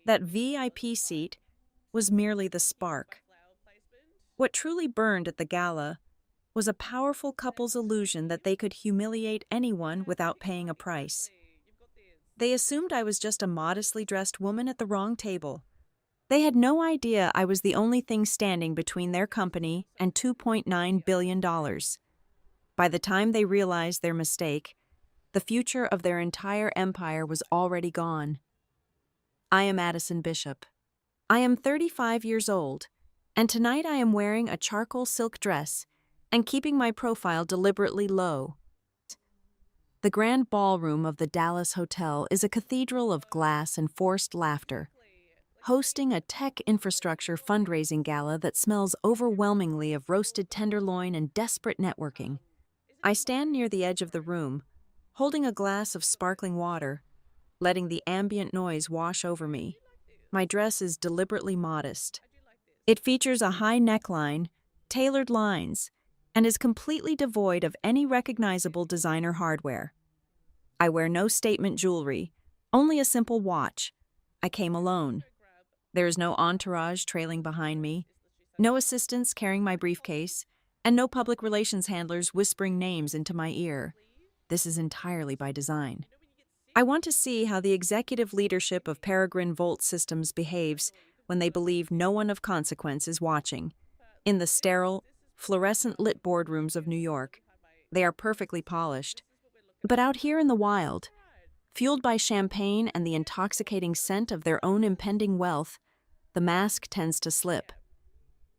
That VIP seat was merely the spark. What truly burned at the gala was a powerful couple's illusion that they could humiliate anyone without paying a price. They assumed I was just a modestly dressed woman at the wrong table. They had no idea I was the only thing standing between their company and $2.9 billion. By the time they realized their mistake, the future of their entire empire was already gone. I am Addison Bishop. I am 35 years old, and tonight I am wearing a charcoal silk dress and keeping my profile deliberately low. The grand ballroom of the Dallas Hotel is a cathedral of glass and forced laughter, hosting a tech infrastructure fundraising gala that smells overwhelmingly of roasted tenderloin and desperate networking. I stand near the edge of the room, holding a glass of sparkling water, letting the ambient noise wash over me. My dress is deliberately modest. It features a high neckline, tailored lines, and is completely devoid of any recognizable designer hardware. I wear no statement jewelry, only a simple watch. I came alone. There is no entourage trailing behind me, no assistants carrying my briefcase, and no public relations handlers whispering names into my ear. This is entirely by design. I want to see how the executive leadership of Peregrine Volt Systems behaves when they believe no one of consequence is watching. In the sterile, fluorescent-lit boardrooms of New York, they are perfectly polished. But out here in the wild, fueled by champagne and the intoxicating scent of their own impending wealth, the mask tends to slip.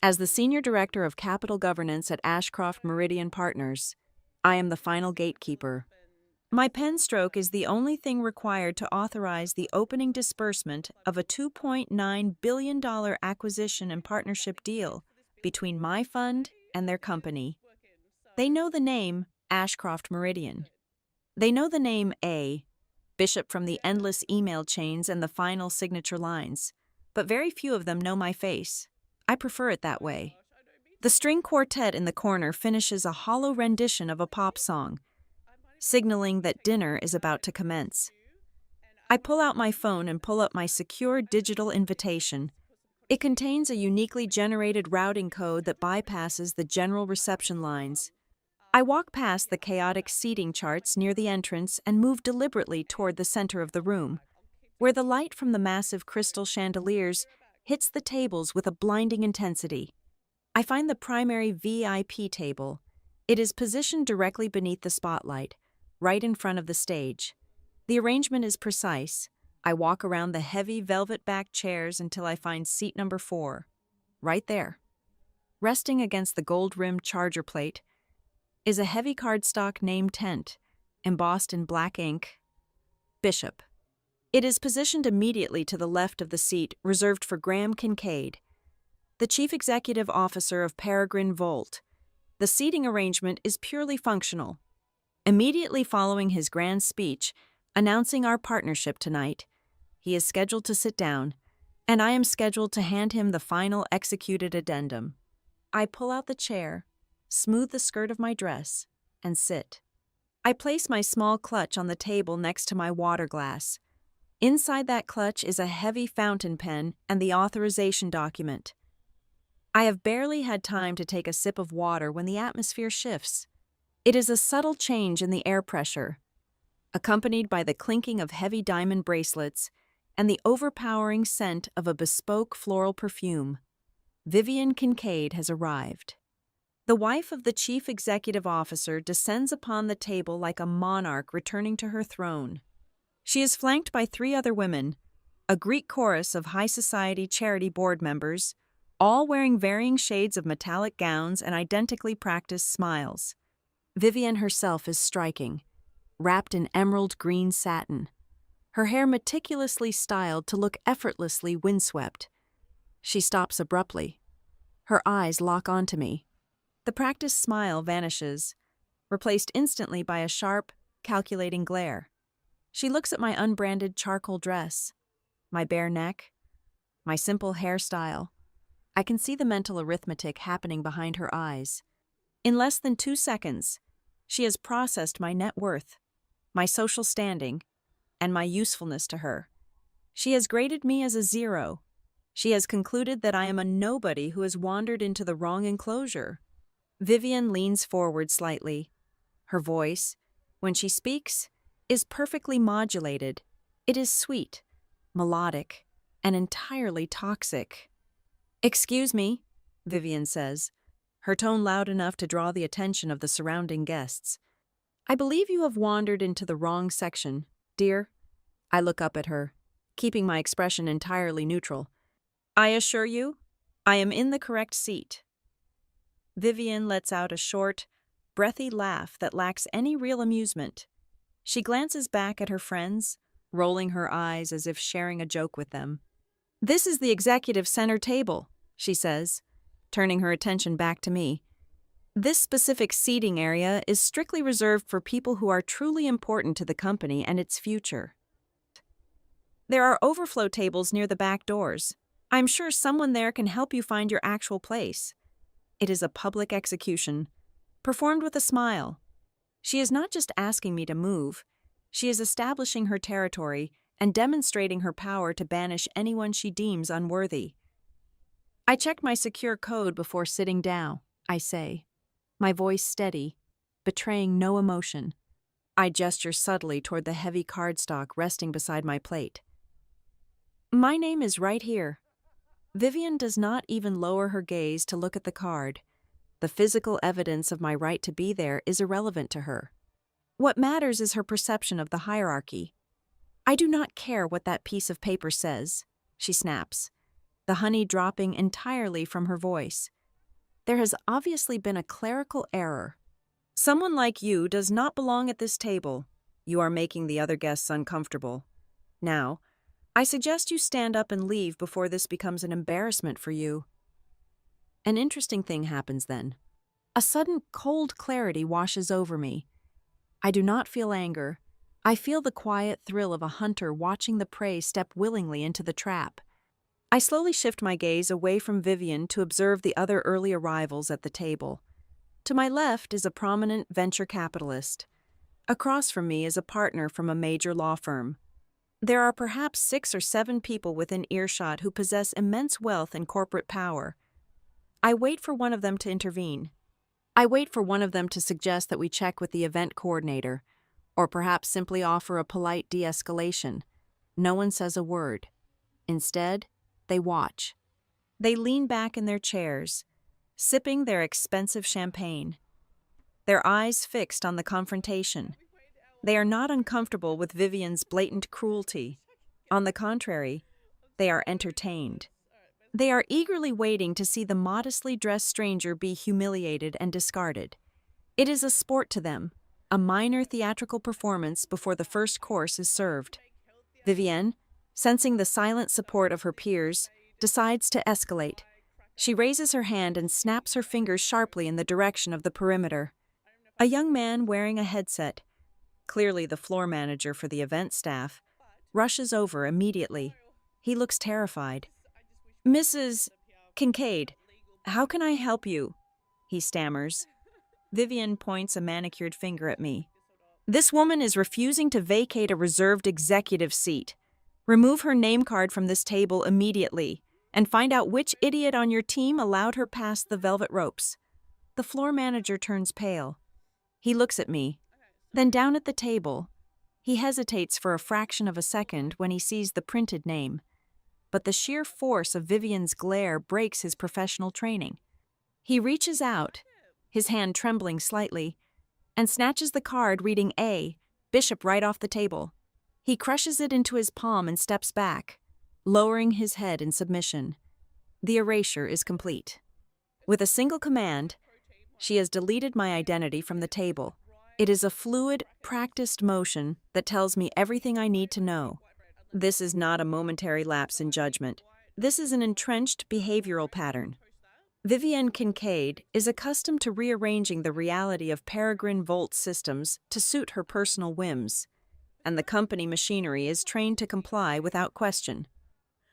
As the Senior Director of Capital Governance at Ashcroft Meridian Partners, I am the final gatekeeper. My pen stroke is the only thing required to authorize the opening disbursement of a $2.9 billion acquisition and partnership deal between my fund and their company. They know the name Ashcroft Meridian. They know the name A, Bishop from the endless email chains and the final signature lines, but very few of them know my face. I prefer it that way. The string quartet in the corner finishes a hollow rendition of a pop song, signaling that dinner is about to commence. I pull out my phone and pull up my secure digital invitation. It contains a uniquely generated routing code that bypasses the general reception lines. I walk past the chaotic seating charts near the entrance and move deliberately toward the center of the room, where the light from the massive crystal chandeliers hits the tables with a blinding intensity. I find the primary VIP table. It is positioned directly beneath the spotlight, right in front of the stage. The arrangement is precise. I walk around the heavy velvet-backed chairs until I find seat number 4. Right there. Resting against the gold-rimmed charger plate is a heavy cardstock name tent, embossed in black ink, Bishop. It is positioned immediately to the left of the seat reserved for Graham Kincaid, the Chief Executive Officer of Peregrine Volt. The seating arrangement is purely functional. Immediately following his grand speech announcing our partnership tonight, he is scheduled to sit down, and I am scheduled to hand him the final executed addendum. I pull out the chair, smooth the skirt of my dress, and sit. I place my small clutch on the table next to my water glass. Inside that clutch is a heavy fountain pen and the authorization document. I have barely had time to take a sip of water when the atmosphere shifts. It is a subtle change in the air pressure, accompanied by the clinking of heavy diamond bracelets and the overpowering scent of a bespoke floral perfume. Vivian Kincaid has arrived. The wife of the chief executive officer descends upon the table like a monarch returning to her throne. She is flanked by 3 other women, a Greek chorus of high society charity board members, all wearing varying shades of metallic gowns and identically practiced smiles. Vivian herself is striking, wrapped in emerald green satin, her hair meticulously styled to look effortlessly windswept. She stops abruptly. Her eyes lock onto me. The practiced smile vanishes, replaced instantly by a sharp, calculating glare. She looks at my unbranded charcoal dress, my bare neck, my simple hairstyle. I can see the mental arithmetic happening behind her eyes. In less than 2 seconds, she has processed my net worth, my social standing, and my usefulness to her. She has graded me as a 0. She has concluded that I am a nobody who has wandered into the wrong enclosure. Vivian leans forward slightly. Her voice, when she speaks, is perfectly modulated. It is sweet, melodic, and entirely toxic. "Excuse me," Vivian says, her tone loud enough to draw the attention of the surrounding guests. "I believe you have wandered into the wrong section, dear." I look up at her, keeping my expression entirely neutral. "I assure you, I am in the correct seat." Vivian lets out a short, breathy laugh that lacks any real amusement. She glances back at her friends, rolling her eyes as if sharing a joke with them. "This is the executive center table," she says, turning her attention back to me. "This specific seating area is strictly reserved for people who are truly important to the company and its future. There are overflow tables near the back doors. I'm sure someone there can help you find your actual place." It is a public execution, performed with a smile. She is not just asking me to move, she is establishing her territory and demonstrating her power to banish anyone she deems unworthy. "I checked my secure code before sitting down," I say, my voice steady, betraying no emotion. I gesture subtly toward the heavy cardstock resting beside my plate. "My name is right here." Vivian does not even lower her gaze to look at the card. The physical evidence of my right to be there is irrelevant to her. What matters is her perception of the hierarchy. "I do not care what that piece of paper says," she snaps, the honey dropping entirely from her voice. There has obviously been a clerical error. "Someone like you does not belong at this table. You are making the other guests uncomfortable. Now, I suggest you stand up and leave before this becomes an embarrassment for you." An interesting thing happens then. A sudden cold clarity washes over me. I do not feel anger. I feel the quiet thrill of a hunter watching the prey step willingly into the trap. I slowly shift my gaze away from Vivian to observe the other early arrivals at the table. To my left is a prominent venture capitalist. Across from me is a partner from a major law firm. There are perhaps 6 or 7 people within earshot who possess immense wealth and corporate power. I wait for one of them to intervene. I wait for one of them to suggest that we check with the event coordinator, or perhaps simply offer a polite de-escalation. No one says a word. Instead, they watch. They lean back in their chairs, sipping their expensive champagne, their eyes fixed on the confrontation. They are not uncomfortable with Vivian's blatant cruelty. On the contrary, they are entertained. They are eagerly waiting to see the modestly dressed stranger be humiliated and discarded. It is a sport to them, a minor theatrical performance before the first course is served. Vivienne, sensing the silent support of her peers, decides to escalate. She raises her hand and snaps her fingers sharply in the direction of the perimeter. A young man wearing a headset, clearly the floor manager for the event staff, rushes over immediately. He looks terrified. "Mrs. Kincaid, how can I help you?" he stammers. Vivian points a manicured finger at me. "This woman is refusing to vacate a reserved executive seat. Remove her name card from this table immediately, and find out which idiot on your team allowed her past the velvet ropes." The floor manager turns pale. He looks at me, then down at the table. He hesitates for a fraction of a second when he sees the printed name. But the sheer force of Vivian's glare breaks his professional training. He reaches out, his hand trembling slightly, and snatches the card reading A, Bishop, right off the table. He crushes it into his palm and steps back, lowering his head in submission. The erasure is complete. With a single command, she has deleted my identity from the table. It is a fluid, practiced motion that tells me everything I need to know. This is not a momentary lapse in judgment. This is an entrenched behavioral pattern. Vivienne Kincaid is accustomed to rearranging the reality of Peregrine Volt systems to suit her personal whims, and the company machinery is trained to comply without question.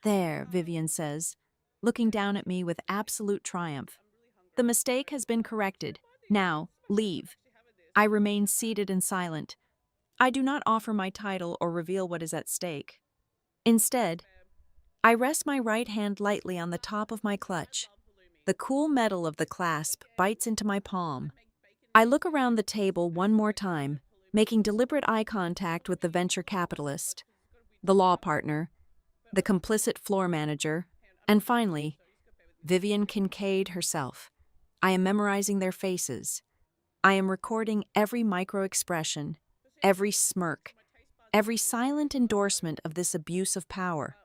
"There," Vivian says, looking down at me with absolute triumph. "The mistake has been corrected. Now, leave." I remain seated and silent. I do not offer my title or reveal what is at stake. Instead, I rest my right hand lightly on the top of my clutch. The cool metal of the clasp bites into my palm. I look around the table one more time, making deliberate eye contact with the venture capitalist, the law partner, the complicit floor manager, and finally, Vivian Kincaid herself. I am memorizing their faces. I am recording every micro-expression, every smirk, every silent endorsement of this abuse of power.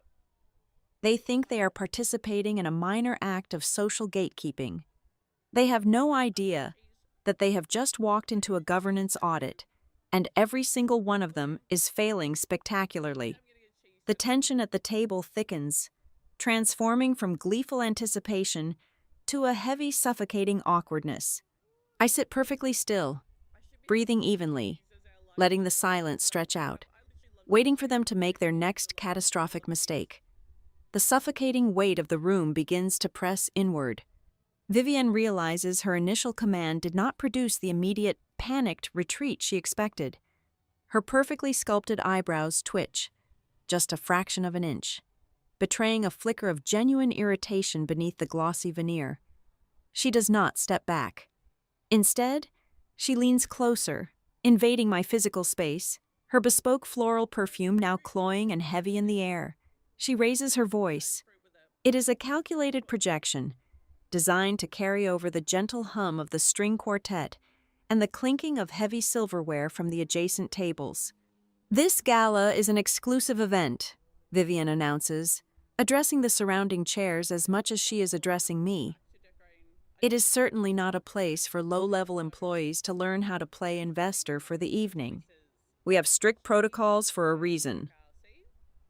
They think they are participating in a minor act of social gatekeeping. They have no idea that they have just walked into a governance audit, and every single one of them is failing spectacularly. The tension at the table thickens, transforming from gleeful anticipation to a heavy, suffocating awkwardness. I sit perfectly still, breathing evenly, letting the silence stretch out, waiting for them to make their next catastrophic mistake. The suffocating weight of the room begins to press inward. Vivienne realizes her initial command did not produce the immediate, panicked retreat she expected. Her perfectly sculpted eyebrows twitch, just a fraction of an inch, betraying a flicker of genuine irritation beneath the glossy veneer. She does not step back. Instead, she leans closer, invading my physical space, her bespoke floral perfume now cloying and heavy in the air. She raises her voice. It is a calculated projection, designed to carry over the gentle hum of the string quartet and the clinking of heavy silverware from the adjacent tables. "This gala is an exclusive event," Vivian announces, addressing the surrounding chairs as much as she is addressing me. "It is certainly not a place for low-level employees to learn how to play investor for the evening. We have strict protocols for a reason."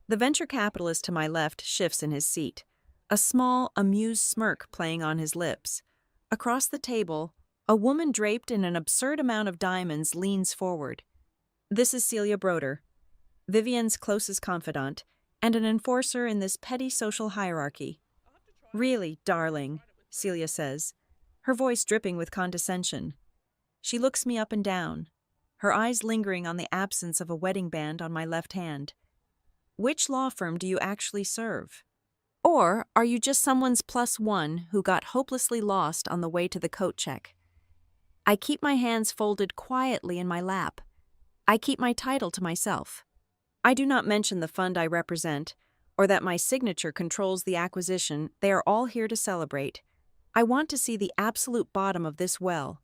The venture capitalist to my left shifts in his seat, a small, amused smirk playing on his lips. Across the table, a woman draped in an absurd amount of diamonds leans forward. This is Celia Broder, Vivian's closest confidant, and an enforcer in this petty social hierarchy. "Really, darling," Celia says, her voice dripping with condescension. She looks me up and down, her eyes lingering on the absence of a wedding band on my left hand. "Which law firm do you actually serve? Or are you just someone's +1 who got hopelessly lost on the way to the coat check?" I keep my hands folded quietly in my lap. I keep my title to myself. I do not mention the fund I represent, or that my signature controls the acquisition they are all here to celebrate. I want to see the absolute bottom of this well.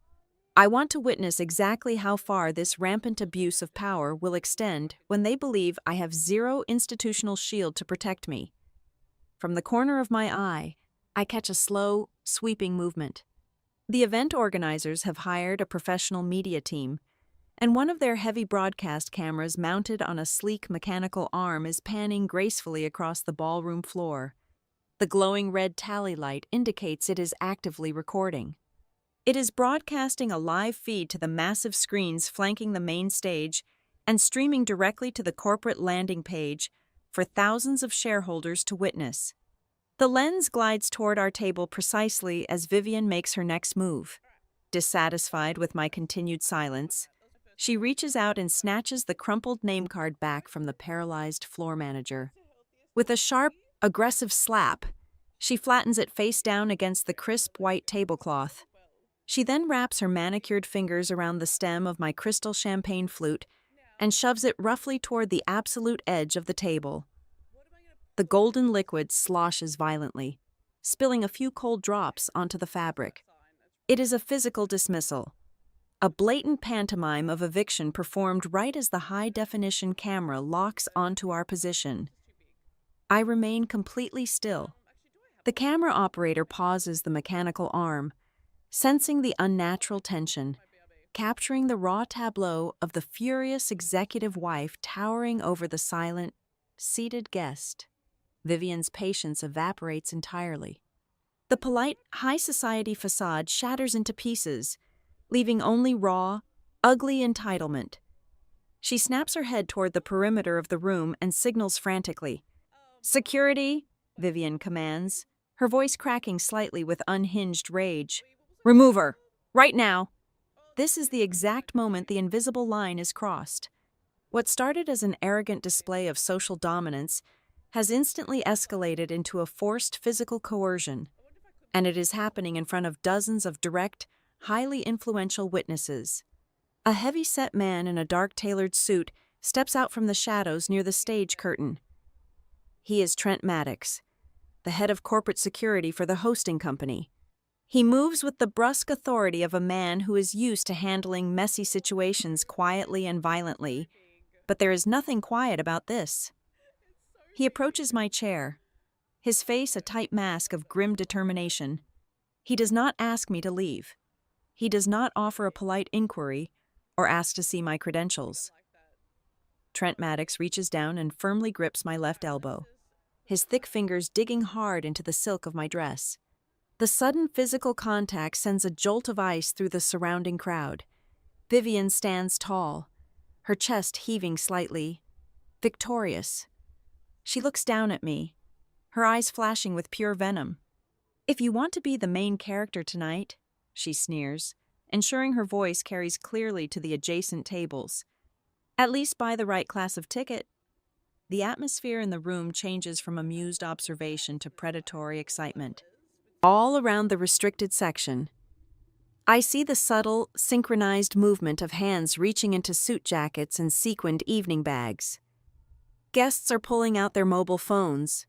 I want to witness exactly how far this rampant abuse of power will extend when they believe I have zero institutional shield to protect me. From the corner of my eye, I catch a slow, sweeping movement. The event organizers have hired a professional media team, and one of their heavy broadcast cameras mounted on a sleek mechanical arm is panning gracefully across the ballroom floor. The glowing red tally light indicates it is actively recording. It is broadcasting a live feed to the massive screens flanking the main stage and streaming directly to the corporate landing page for thousands of shareholders to witness. The lens glides toward our table precisely as Vivian makes her next move. Dissatisfied with my continued silence, she reaches out and snatches the crumpled name card back from the paralyzed floor manager. With a sharp, aggressive slap, she flattens it face down against the crisp white tablecloth. She then wraps her manicured fingers around the stem of my crystal champagne flute and shoves it roughly toward the absolute edge of the table. The golden liquid sloshes violently, spilling a few cold drops onto the fabric. It is a physical dismissal, a blatant pantomime of eviction performed right as the high-definition camera locks onto our position. I remain completely still. The camera operator pauses the mechanical arm, sensing the unnatural tension, capturing the raw tableau of the furious executive wife towering over the silent, seated guest. Vivian's patience evaporates entirely. The polite, high society facade shatters into pieces, leaving only raw, ugly entitlement. She snaps her head toward the perimeter of the room and signals frantically. "Security," Vivian commands, her voice cracking slightly with unhinged rage. "Remove her! Right now!" This is the exact moment the invisible line is crossed. What started as an arrogant display of social dominance has instantly escalated into a forced physical coercion, and it is happening in front of dozens of direct, highly influential witnesses. A heavy-set man in a dark tailored suit steps out from the shadows near the stage curtain. He is Trent Maddox, the head of corporate security for the hosting company. He moves with the brusque authority of a man who is used to handling messy situations quietly and violently, but there is nothing quiet about this. He approaches my chair, his face a tight mask of grim determination. He does not ask me to leave. He does not offer a polite inquiry or ask to see my credentials. Trent Maddox reaches down and firmly grips my left elbow, his thick fingers digging hard into the silk of my dress. The sudden physical contact sends a jolt of ice through the surrounding crowd. Vivian stands tall, her chest heaving slightly, victorious. She looks down at me, her eyes flashing with pure venom. "If you want to be the main character tonight," she sneers, ensuring her voice carries clearly to the adjacent tables, "at least buy the right class of ticket." The atmosphere in the room changes from amused observation to predatory excitement. All around the restricted section, I see the subtle, synchronized movement of hands reaching into suit jackets and sequined evening bags. Guests are pulling out their mobile phones.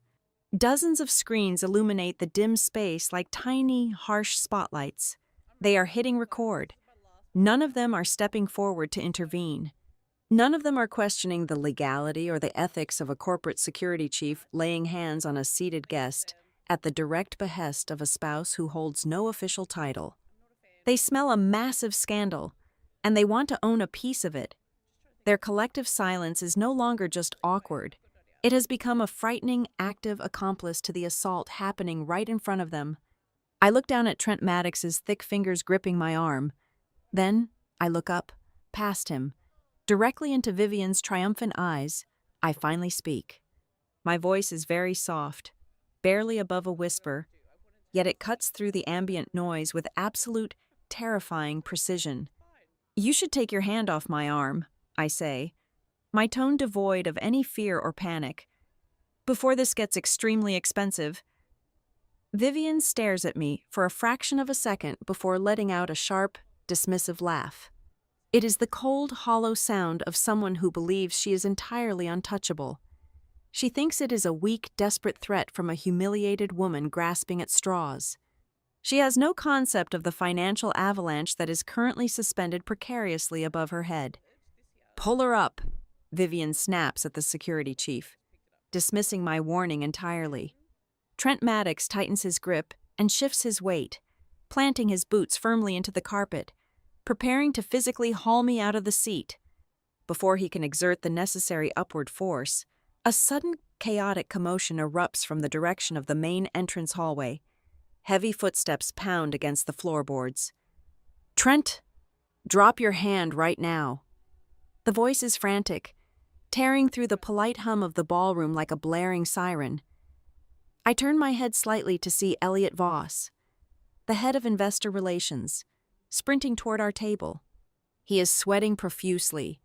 Dozens of screens illuminate the dim space like tiny, harsh spotlights. They are hitting record. None of them are stepping forward to intervene. None of them are questioning the legality or the ethics of a corporate security chief laying hands on a seated guest at the direct behest of a spouse who holds no official title. They smell a massive scandal, and they want to own a piece of it. Their collective silence is no longer just awkward. It has become a frightening, active accomplice to the assault happening right in front of them. I look down at Trent Maddox's thick fingers gripping my arm. Then I look up, past him, directly into Vivian's triumphant eyes. I finally speak. My voice is very soft, barely above a whisper, yet it cuts through the ambient noise with absolute, terrifying precision. "You should take your hand off my arm," I say, my tone devoid of any fear or panic. "Before this gets extremely expensive." Vivian stares at me for a fraction of a second before letting out a sharp, dismissive laugh. It is the cold, hollow sound of someone who believes she is entirely untouchable. She thinks it is a weak, desperate threat from a humiliated woman grasping at straws. She has no concept of the financial avalanche that is currently suspended precariously above her head. "Pull her up," Vivian snaps at the security chief, dismissing my warning entirely. Trent Maddox tightens his grip and shifts his weight, planting his boots firmly into the carpet, preparing to physically haul me out of the seat. Before he can exert the necessary upward force, a sudden, chaotic commotion erupts from the direction of the main entrance hallway. Heavy footsteps pound against the floorboards. "Trent, drop your hand right now." The voice is frantic, tearing through the polite hum of the ballroom like a blaring siren. I turn my head slightly to see Elliot Voss, the head of investor relations, sprinting toward our table. He is sweating profusely,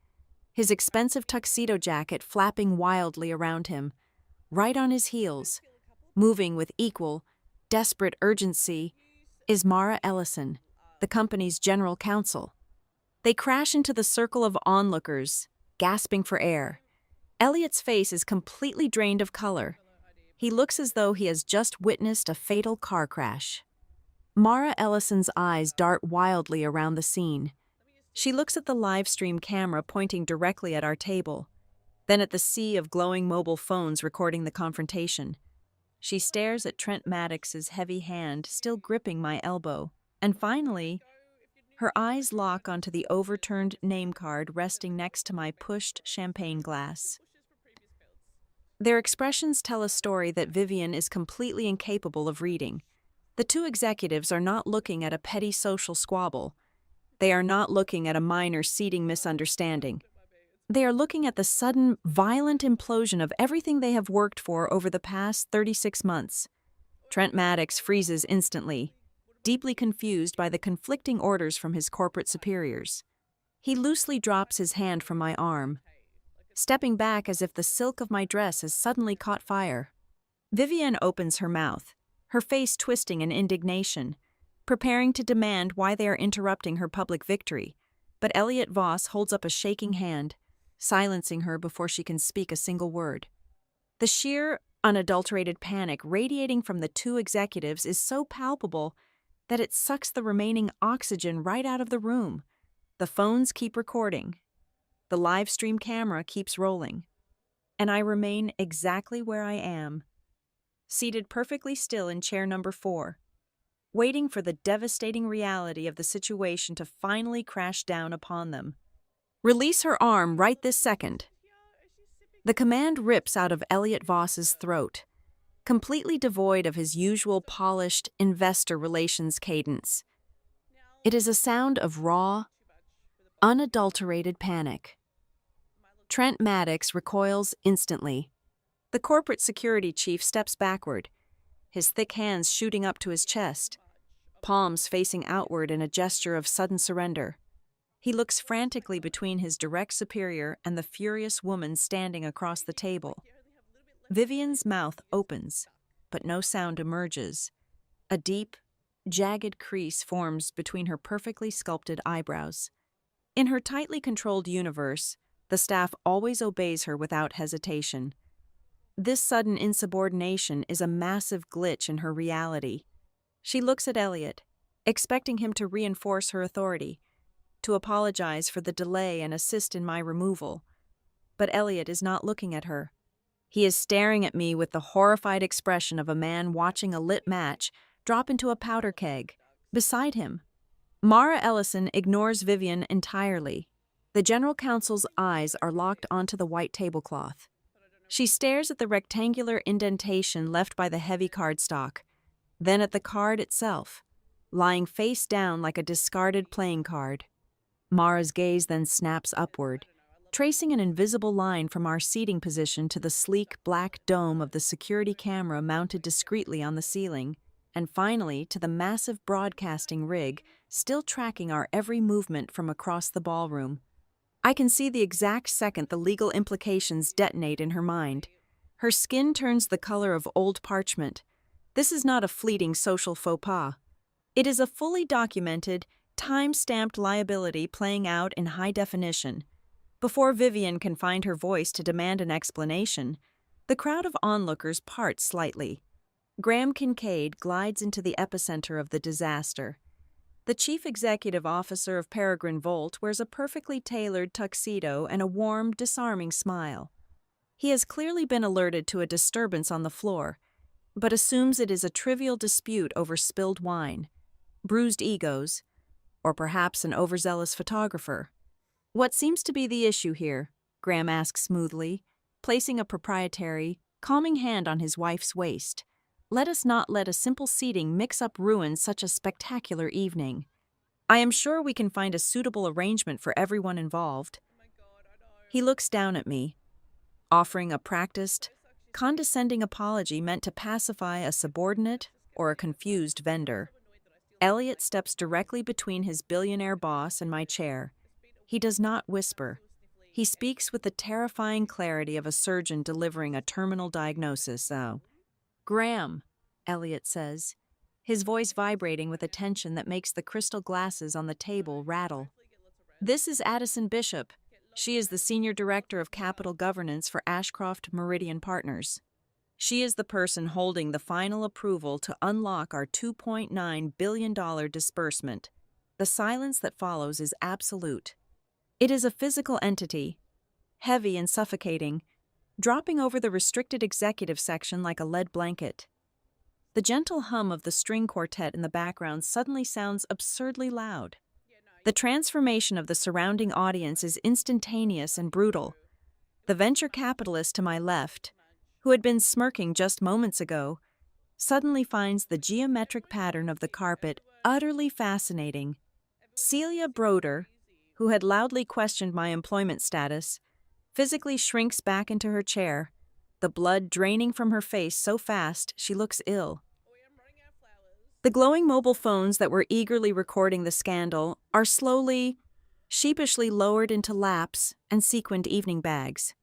his expensive tuxedo jacket flapping wildly around him. Right on his heels, moving with equal, desperate urgency, is Mara Ellison, the company's general counsel. They crash into the circle of onlookers, gasping for air. Elliot's face is completely drained of color. He looks as though he has just witnessed a fatal car crash. Mara Ellison's eyes dart wildly around the scene. She looks at the live stream camera pointing directly at our table, then at the sea of glowing mobile phones recording the confrontation. She stares at Trent Maddox's heavy hand still gripping my elbow, and finally, her eyes lock onto the overturned name card resting next to my pushed champagne glass. Their expressions tell a story that Vivian is completely incapable of reading. The two executives are not looking at a petty social squabble. They are not looking at a minor seating misunderstanding. They are looking at the sudden, violent implosion of everything they have worked for over the past 36 months. Trent Maddox freezes instantly, deeply confused by the conflicting orders from his corporate superiors. He loosely drops his hand from my arm. stepping back as if the silk of my dress has suddenly caught fire. Vivian opens her mouth, her face twisting in indignation, preparing to demand why they are interrupting her public victory, but Elliot Voss holds up a shaking hand, silencing her before she can speak a single word. The sheer, unadulterated panic radiating from the two executives is so palpable that it sucks the remaining oxygen right out of the room. The phones keep recording. The live stream camera keeps rolling. And I remain exactly where I am, seated perfectly still in chair number 4, waiting for the devastating reality of the situation to finally crash down upon them. Release her arm right this second. The command rips out of Elliot Voss's throat, completely devoid of his usual polished investor relations cadence. It is a sound of raw, unadulterated panic. Trent Maddox recoils instantly. The corporate security chief steps backward, his thick hands shooting up to his chest, palms facing outward in a gesture of sudden surrender. He looks frantically between his direct superior and the furious woman standing across the table. Vivian's mouth opens, but no sound emerges. A deep, jagged crease forms between her perfectly sculpted eyebrows. In her tightly controlled universe, the staff always obeys her without hesitation. This sudden insubordination is a massive glitch in her reality. She looks at Elliot, expecting him to reinforce her authority, to apologize for the delay and assist in my removal. But Elliot is not looking at her. He is staring at me with the horrified expression of a man watching a lit match drop into a powder keg. Beside him, Mara Ellison ignores Vivian entirely. The general counsel's eyes are locked onto the white tablecloth. She stares at the rectangular indentation left by the heavy cardstock, then at the card itself, lying face down like a discarded playing card. Mara's gaze then snaps upward, tracing an invisible line from our seating position to the sleek black dome of the security camera mounted discreetly on the ceiling, and finally to the massive broadcasting rig still tracking our every movement from across the ballroom. I can see the exact second the legal implications detonate in her mind. Her skin turns the color of old parchment. This is not a fleeting social faux pas. It is a fully documented, time-stamped liability playing out in high definition. Before Vivian can find her voice to demand an explanation, the crowd of onlookers parts slightly. Graham Kincaid glides into the epicenter of the disaster. The chief executive officer of Peregrine Volt wears a perfectly tailored tuxedo and a warm, disarming smile. He has clearly been alerted to a disturbance on the floor, but assumes it is a trivial dispute over spilled wine, bruised egos, or perhaps an overzealous photographer. What seems to be the issue here? Graham asks smoothly, placing a proprietary, calming hand on his wife's waist. Let us not let a simple seating mix up ruin such a spectacular evening. I am sure we can find a suitable arrangement for everyone involved. He looks down at me, offering a practiced, condescending apology meant to pacify a subordinate or a confused vendor. Elliot steps directly between his billionaire boss and my chair. He does not whisper. He speaks with the terrifying clarity of a surgeon delivering a terminal diagnosis. Graham, Elliot says, his voice vibrating with a tension that makes the crystal glasses on the table rattle. This is Addison Bishop. She is the Senior Director of Capital Governance for Ashcroft Meridian Partners. She is the person holding the final approval to unlock our $2.9 billion disbursement. The silence that follows is absolute. It is a physical entity, heavy and suffocating, dropping over the restricted executive section like a lead blanket. The gentle hum of the string quartet in the background suddenly sounds absurdly loud. The transformation of the surrounding audience is instantaneous and brutal. The venture capitalist to my left, who had been smirking just moments ago, suddenly finds the geometric pattern of the carpet utterly fascinating. Celia Broder, who had loudly questioned my employment status, physically shrinks back into her chair, the blood draining from her face so fast she looks ill. The glowing mobile phones that were eagerly recording the scandal are slowly, sheepishly lowered into laps and sequined evening bags.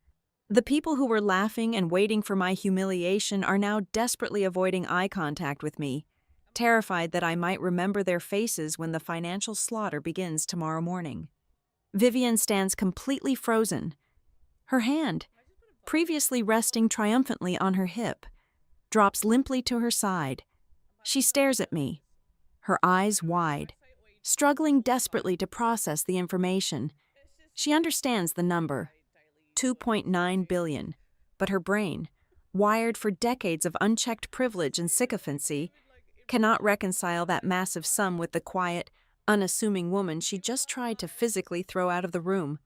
The people who were laughing and waiting for my humiliation are now desperately avoiding eye contact with me, terrified that I might remember their faces when the financial slaughter begins tomorrow morning. Vivian stands completely frozen. Her hand, previously resting triumphantly on her hip, drops limply to her side. She stares at me, her eyes wide, struggling desperately to process the information. She understands the number, 2.9 billion, but her brain, wired for decades of unchecked privilege and sycophancy, cannot reconcile that massive sum with the quiet, unassuming woman she just tried to physically throw out of the room.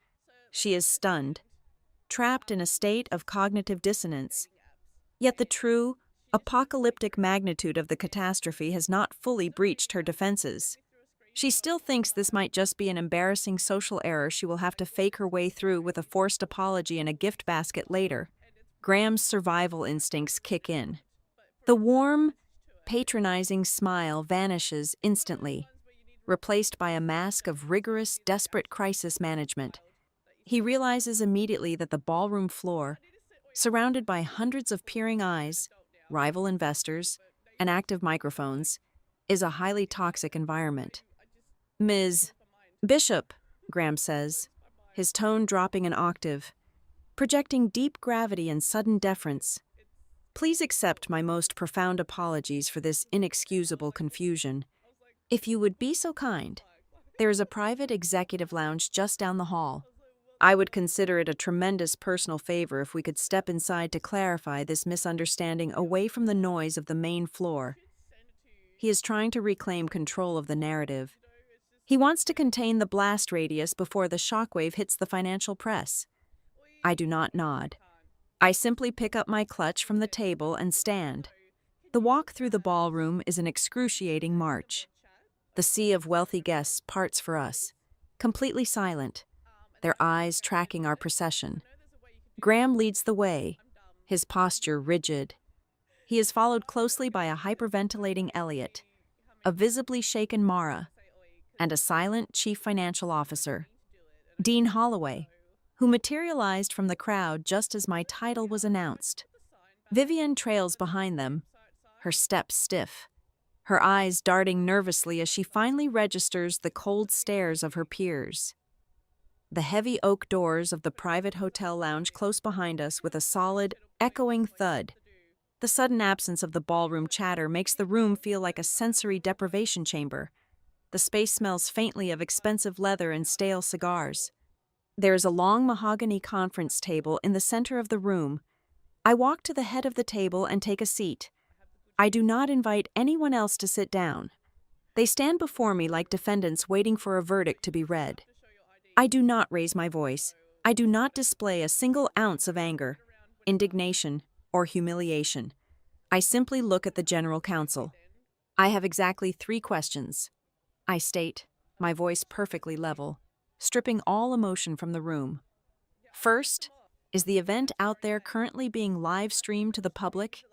She is stunned, trapped in a state of cognitive dissonance. Yet the true, apocalyptic magnitude of the catastrophe has not fully breached her defenses. She still thinks this might just be an embarrassing social error she will have to fake her way through with a forced apology and a gift basket later. Graham's survival instincts kick in. The warm, patronizing smile vanishes instantly, replaced by a mask of rigorous, desperate crisis management. He realizes immediately that the ballroom floor, surrounded by hundreds of peering eyes, rival investors, and active microphones, is a highly toxic environment. "Ms. Bishop," Graham says, his tone dropping an octave, projecting deep gravity and sudden deference. "Please accept my most profound apologies for this inexcusable confusion. If you would be so kind, there is a private executive lounge just down the hall. I would consider it a tremendous personal favor if we could step inside to clarify this misunderstanding away from the noise of the main floor." He is trying to reclaim control of the narrative. He wants to contain the blast radius before the shockwave hits the financial press. I do not nod. I simply pick up my clutch from the table and stand. The walk through the ballroom is an excruciating march. The sea of wealthy guests parts for us, completely silent, their eyes tracking our procession. Graham leads the way, his posture rigid. He is followed closely by a hyperventilating Elliot, a visibly shaken Mara, and a silent chief financial officer, Dean Holloway, who materialized from the crowd just as my title was announced. Vivian trails behind them, her steps stiff, her eyes darting nervously as she finally registers the cold stares of her peers. The heavy oak doors of the private hotel lounge close behind us with a solid, echoing thud. The sudden absence of the ballroom chatter makes the room feel like a sensory deprivation chamber. The space smells faintly of expensive leather and stale cigars. There is a long mahogany conference table in the center of the room. I walk to the head of the table and take a seat. I do not invite anyone else to sit down. They stand before me like defendants waiting for a verdict to be read. I do not raise my voice. I do not display a single ounce of anger, indignation, or humiliation. I simply look at the general counsel. "I have exactly 3 questions," I state, my voice perfectly level, stripping all emotion from the room. "First, is the event out there currently being live-streamed to the public?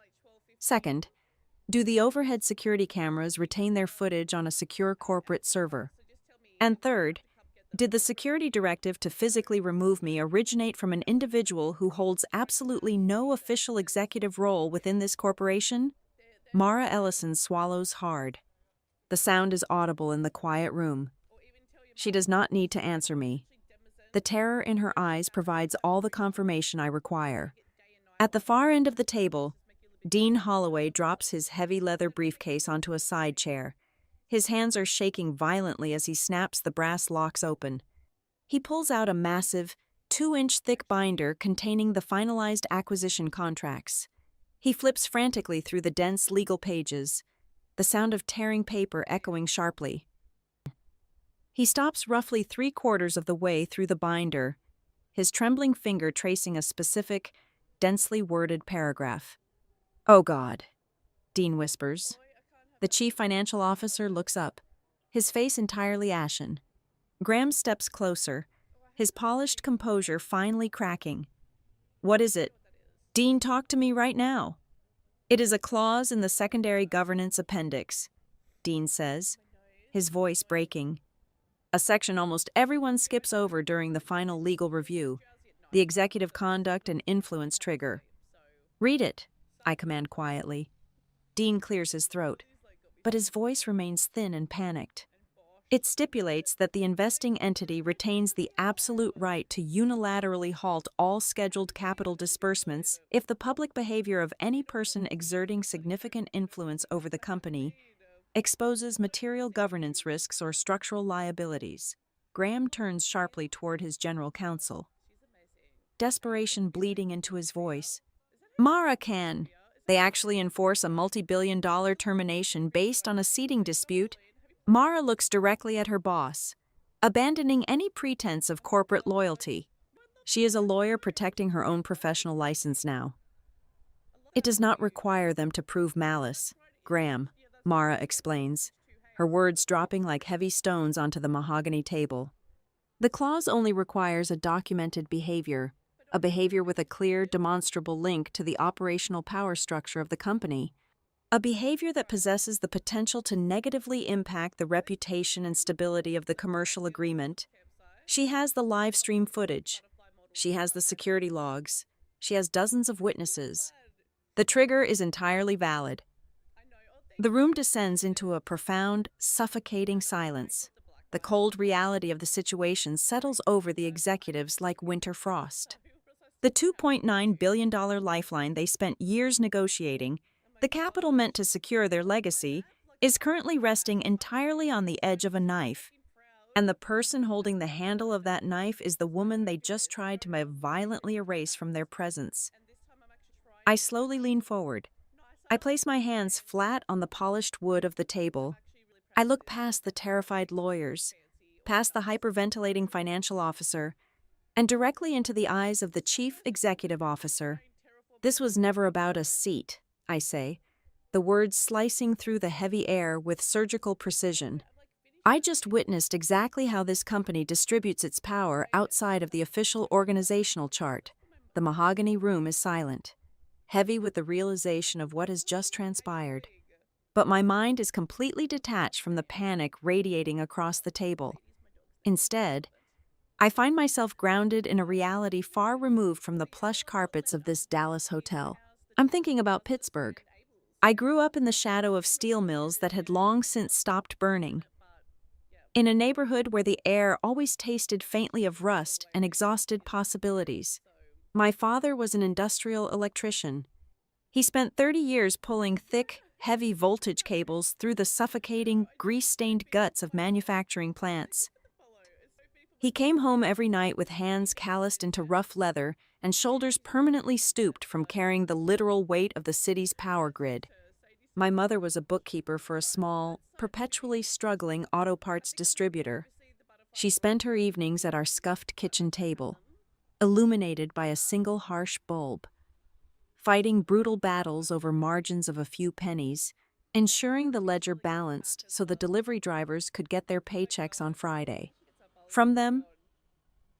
Second, do the overhead security cameras retain their footage on a secure corporate server? And third, did the security directive to physically remove me originate from an individual who holds absolutely no official executive role within this corporation?" Mara Ellison swallows hard. The sound is audible in the quiet room. She does not need to answer me. The terror in her eyes provides all the confirmation I require. At the far end of the table, Dean Holloway drops his heavy leather briefcase onto a side chair. His hands are shaking violently as he snaps the brass locks open. He pulls out a massive, 2-inch thick binder containing the finalized acquisition contracts. He flips frantically through the dense legal pages, the sound of tearing paper echoing sharply. He stops roughly 3/4 of the way through the binder, his trembling finger tracing a specific, densely worded paragraph. "Oh God," Dean whispers. The chief financial officer looks up, his face entirely ashen. Graham steps closer, his polished composure finally cracking. "What is it?" "Dean, talk to me right now." "It is a clause in the secondary governance appendix," Dean says, his voice breaking. "A section almost everyone skips over during the final legal review. the executive conduct and influence trigger. Read it, I command quietly. Dean clears his throat, but his voice remains thin and panicked. It stipulates that the investing entity retains the absolute right to unilaterally halt all scheduled capital disbursements if the public behavior of any person exerting significant influence over the company exposes material governance risks or structural liabilities. Graham turns sharply toward his general counsel, desperation bleeding into his voice. Mara can. They actually enforce a multi-billion-dollar termination based on a seating dispute. Mara looks directly at her boss, abandoning any pretense of corporate loyalty. She is a lawyer protecting her own professional license now. It does not require them to prove malice, Graham, Mara explains, her words dropping like heavy stones onto the mahogany table. The clause only requires a documented behavior, a behavior with a clear, demonstrable link to the operational power structure of the company, a behavior that possesses the potential to negatively impact the reputation and stability of the commercial agreement. She has the live stream footage. She has the security logs. She has dozens of witnesses. The trigger is entirely valid. The room descends into a profound, suffocating silence. The cold reality of the situation settles over the executives like winter frost. The $2.9 billion lifeline they spent years negotiating, the capital meant to secure their legacy, is currently resting entirely on the edge of a knife. And the person holding the handle of that knife is the woman they just tried to violently erase from their presence. I slowly lean forward. I place my hands flat on the polished wood of the table. I look past the terrified lawyers, past the hyperventilating financial officer, and directly into the eyes of the chief executive officer. This was never about a seat, I say, the words slicing through the heavy air with surgical precision. I just witnessed exactly how this company distributes its power outside of the official organizational chart. The mahogany room is silent, heavy with the realization of what has just transpired. But my mind is completely detached from the panic radiating across the table. Instead, I find myself grounded in a reality far removed from the plush carpets of this Dallas hotel. I'm thinking about Pittsburgh. I grew up in the shadow of steel mills that had long since stopped burning. In a neighborhood where the air always tasted faintly of rust and exhausted possibilities. My father was an industrial electrician. He spent 30 years pulling thick, heavy voltage cables through the suffocating, grease-stained guts of manufacturing plants. He came home every night with hands calloused into rough leather and shoulders permanently stooped from carrying the literal weight of the city's power grid. My mother was a bookkeeper for a small, perpetually struggling auto parts distributor. She spent her evenings at our scuffed kitchen table, illuminated by a single harsh bulb, fighting brutal battles over margins of a few pennies, ensuring the ledger balanced so the delivery drivers could get their paychecks on Friday. From them,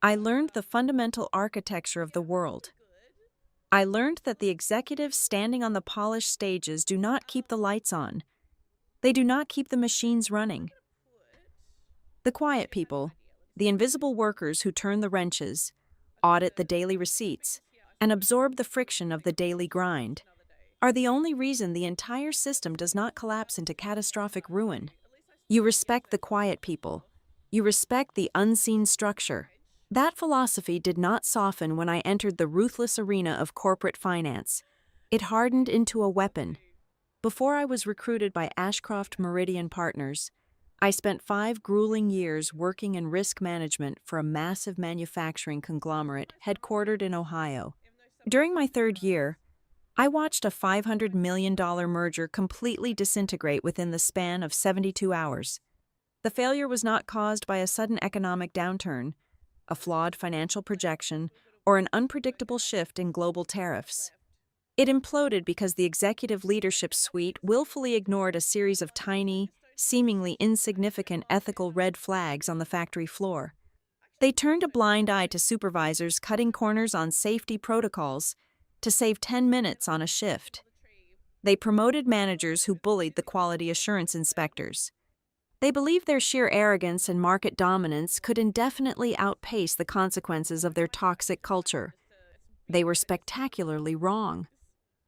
I learned the fundamental architecture of the world. I learned that the executives standing on the polished stages do not keep the lights on. They do not keep the machines running. The quiet people, the invisible workers who turn the wrenches, audit the daily receipts, and absorb the friction of the daily grind, are the only reason the entire system does not collapse into catastrophic ruin. You respect the quiet people. You respect the unseen structure. That philosophy did not soften when I entered the ruthless arena of corporate finance. It hardened into a weapon. Before I was recruited by Ashcroft Meridian Partners, I spent 5 grueling years working in risk management for a massive manufacturing conglomerate headquartered in Ohio. During my 3rd year, I watched a $500 million merger completely disintegrate within the span of 72 hours. The failure was not caused by a sudden economic downturn, a flawed financial projection, or an unpredictable shift in global tariffs. It imploded because the executive leadership suite willfully ignored a series of tiny, seemingly insignificant ethical red flags on the factory floor. They turned a blind eye to supervisors cutting corners on safety protocols to save 10 minutes on a shift. They promoted managers who bullied the quality assurance inspectors. They believed their sheer arrogance and market dominance could indefinitely outpace the consequences of their toxic culture. They were spectacularly wrong.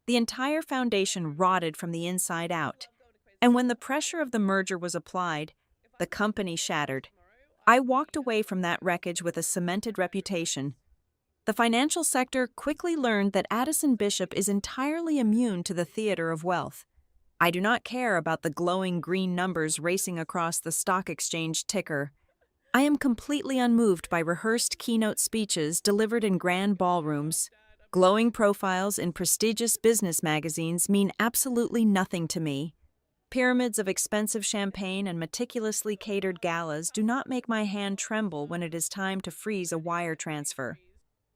The entire foundation rotted from the inside out, and when the pressure of the merger was applied, the company shattered. I walked away from that wreckage with a cemented reputation. The financial sector quickly learned that Addison Bishop is entirely immune to the theater of wealth. I do not care about the glowing green numbers racing across the stock exchange ticker. I am completely unmoved by rehearsed keynote speeches delivered in grand ballrooms. Glowing profiles in prestigious business magazines mean absolutely nothing to me. Pyramids of expensive champagne and meticulously catered galas do not make my hand tremble when it is time to freeze a wire transfer.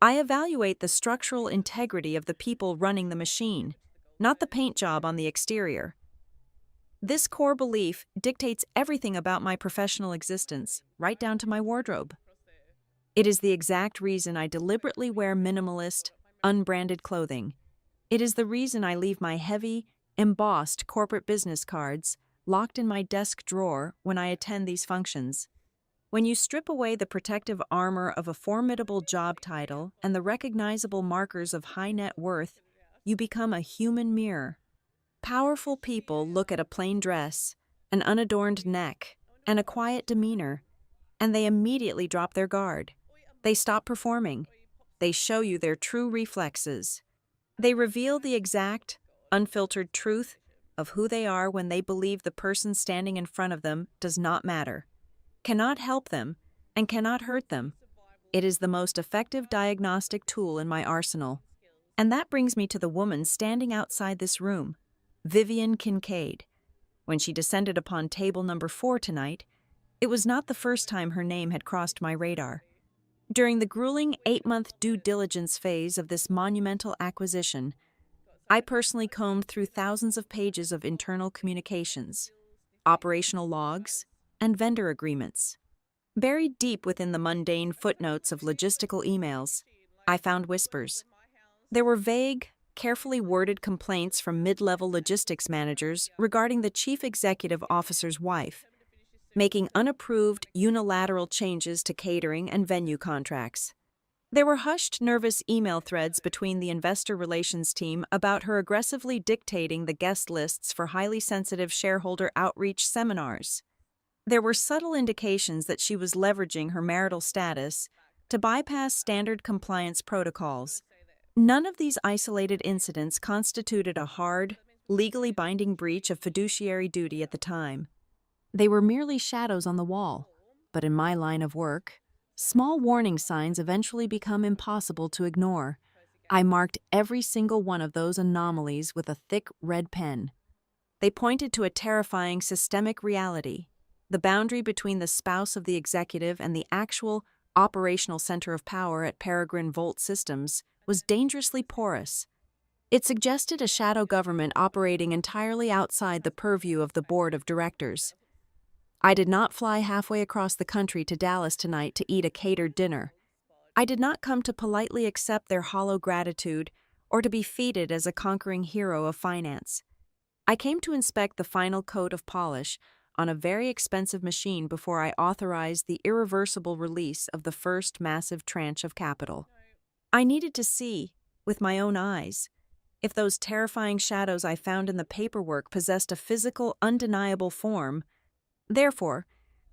I evaluate the structural integrity of the people running the machine, not the paint job on the exterior. This core belief dictates everything about my professional existence, right down to my wardrobe. It is the exact reason I deliberately wear minimalist, unbranded clothing. It is the reason I leave my heavy, embossed corporate business cards locked in my desk drawer when I attend these functions. When you strip away the protective armor of a formidable job title and the recognizable markers of high net worth, you become a human mirror. Powerful people look at a plain dress, an unadorned neck, and a quiet demeanor, and they immediately drop their guard. They stop performing. They show you their true reflexes. They reveal the exact, unfiltered truth of who they are when they believe the person standing in front of them does not matter, cannot help them, and cannot hurt them. It is the most effective diagnostic tool in my arsenal. And that brings me to the woman standing outside this room, Vivian Kincaid. When she descended upon table number 4 tonight, it was not the first time her name had crossed my radar. During the grueling 8-month due diligence phase of this monumental acquisition, I personally combed through thousands of pages of internal communications, operational logs, and vendor agreements. Buried deep within the mundane footnotes of logistical emails, I found whispers. There were vague, carefully worded complaints from mid-level logistics managers regarding the chief executive officer's wife, making unapproved unilateral changes to catering and venue contracts. There were hushed, nervous email threads between the investor relations team about her aggressively dictating the guest lists for highly sensitive shareholder outreach seminars. There were subtle indications that she was leveraging her marital status to bypass standard compliance protocols. None of these isolated incidents constituted a hard, legally binding breach of fiduciary duty at the time. They were merely shadows on the wall. But in my line of work, small warning signs eventually become impossible to ignore. I marked every single one of those anomalies with a thick red pen. They pointed to a terrifying systemic reality. The boundary between the spouse of the executive and the actual operational center of power at Peregrine Volt Systems was dangerously porous. It suggested a shadow government operating entirely outside the purview of the board of directors. I did not fly halfway across the country to Dallas tonight to eat a catered dinner. I did not come to politely accept their hollow gratitude or to be feted as a conquering hero of finance. I came to inspect the final coat of polish on a very expensive machine before I authorized the irreversible release of the first massive tranche of capital. I needed to see, with my own eyes, if those terrifying shadows I found in the paperwork possessed a physical, undeniable form. Therefore,